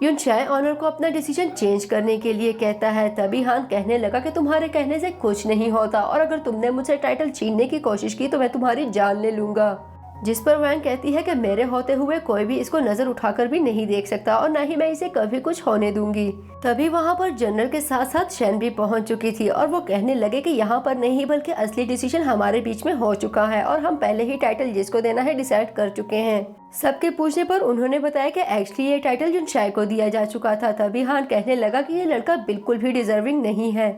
A: यून शाय ऑनर को अपना डिसीजन चेंज करने के लिए कहता है। तभी हान कहने लगा कि तुम्हारे कहने से कुछ नहीं होता और अगर तुमने मुझसे टाइटल छीनने की कोशिश की तो मैं तुम्हारी जान ले लूंगा। जिस पर वैंग कहती है कि मेरे होते हुए कोई भी इसको नजर उठाकर भी नहीं देख सकता और न ही मैं इसे कभी कुछ होने दूंगी। तभी वहाँ पर जनरल के साथ साथ शेन भी पहुँच चुकी थी और वो कहने लगे कि यहाँ पर नहीं बल्कि असली डिसीजन हमारे बीच में हो चुका है और हम पहले ही टाइटल जिसको देना है डिसाइड कर चुके हैं। सबके पूछने पर उन्होंने बताया कि एक्चुअली ये टाइटल जुन शाय को दिया जा चुका था। तभी हान कहने लगा कि ये लड़का बिल्कुल भी डिजर्विंग नहीं है,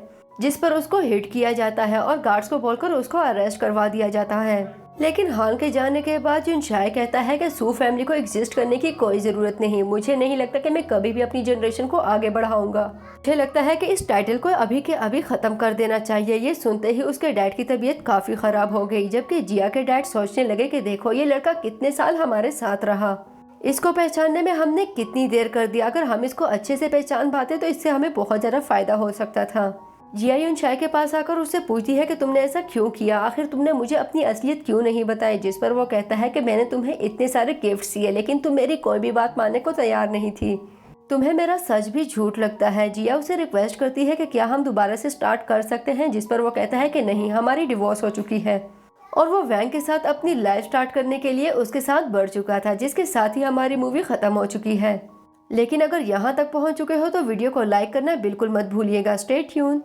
A: जिस पर उसको हिट किया जाता है और गार्ड्स को बोलकर उसको अरेस्ट करवा दिया जाता है। लेकिन हान के जाने के बाद जुन शाय कहता है कि सू फैमिली को एग्जिस्ट करने की कोई जरूरत नहीं। मुझे नहीं लगता कि मैं कभी भी अपनी जनरेशन को आगे बढ़ाऊंगा। मुझे लगता है कि इस टाइटल को अभी के अभी खत्म कर देना चाहिए। ये सुनते ही उसके डैड की तबीयत काफी खराब हो गई, जबकि जिया के डैड सोचने लगे कि देखो ये लड़का कितने साल हमारे साथ रहा, इसको पहचानने में हमने कितनी देर कर दी। अगर हम इसको अच्छे से पहचान पाते तो इससे हमें बहुत ज्यादा फायदा हो सकता था। जिया यून शाय के पास आकर उससे पूछती है कि तुमने ऐसा क्यों किया, आखिर तुमने मुझे अपनी असलियत क्यों नहीं बताई। जिस पर वो कहता है कि मैंने तुम्हें इतने सारे गिफ्ट दिए लेकिन तुम मेरी कोई भी बात मानने को तैयार नहीं थी, तुम्हें मेरा सच भी झूठ लगता है। जिया उसे रिक्वेस्ट करती है कि क्या हम दोबारा से स्टार्ट कर सकते हैं, जिस पर वो कहता है कि नहीं, हमारी डिवोर्स हो चुकी है और वो वैंग के साथ अपनी लाइफ स्टार्ट करने के लिए उसके साथ बढ़ चुका था, जिसके साथ ही हमारी मूवी खत्म हो चुकी है। लेकिन अगर यहाँ तक पहुँच चुके हो तो वीडियो को लाइक करना बिल्कुल मत भूलिएगा। Stay tune.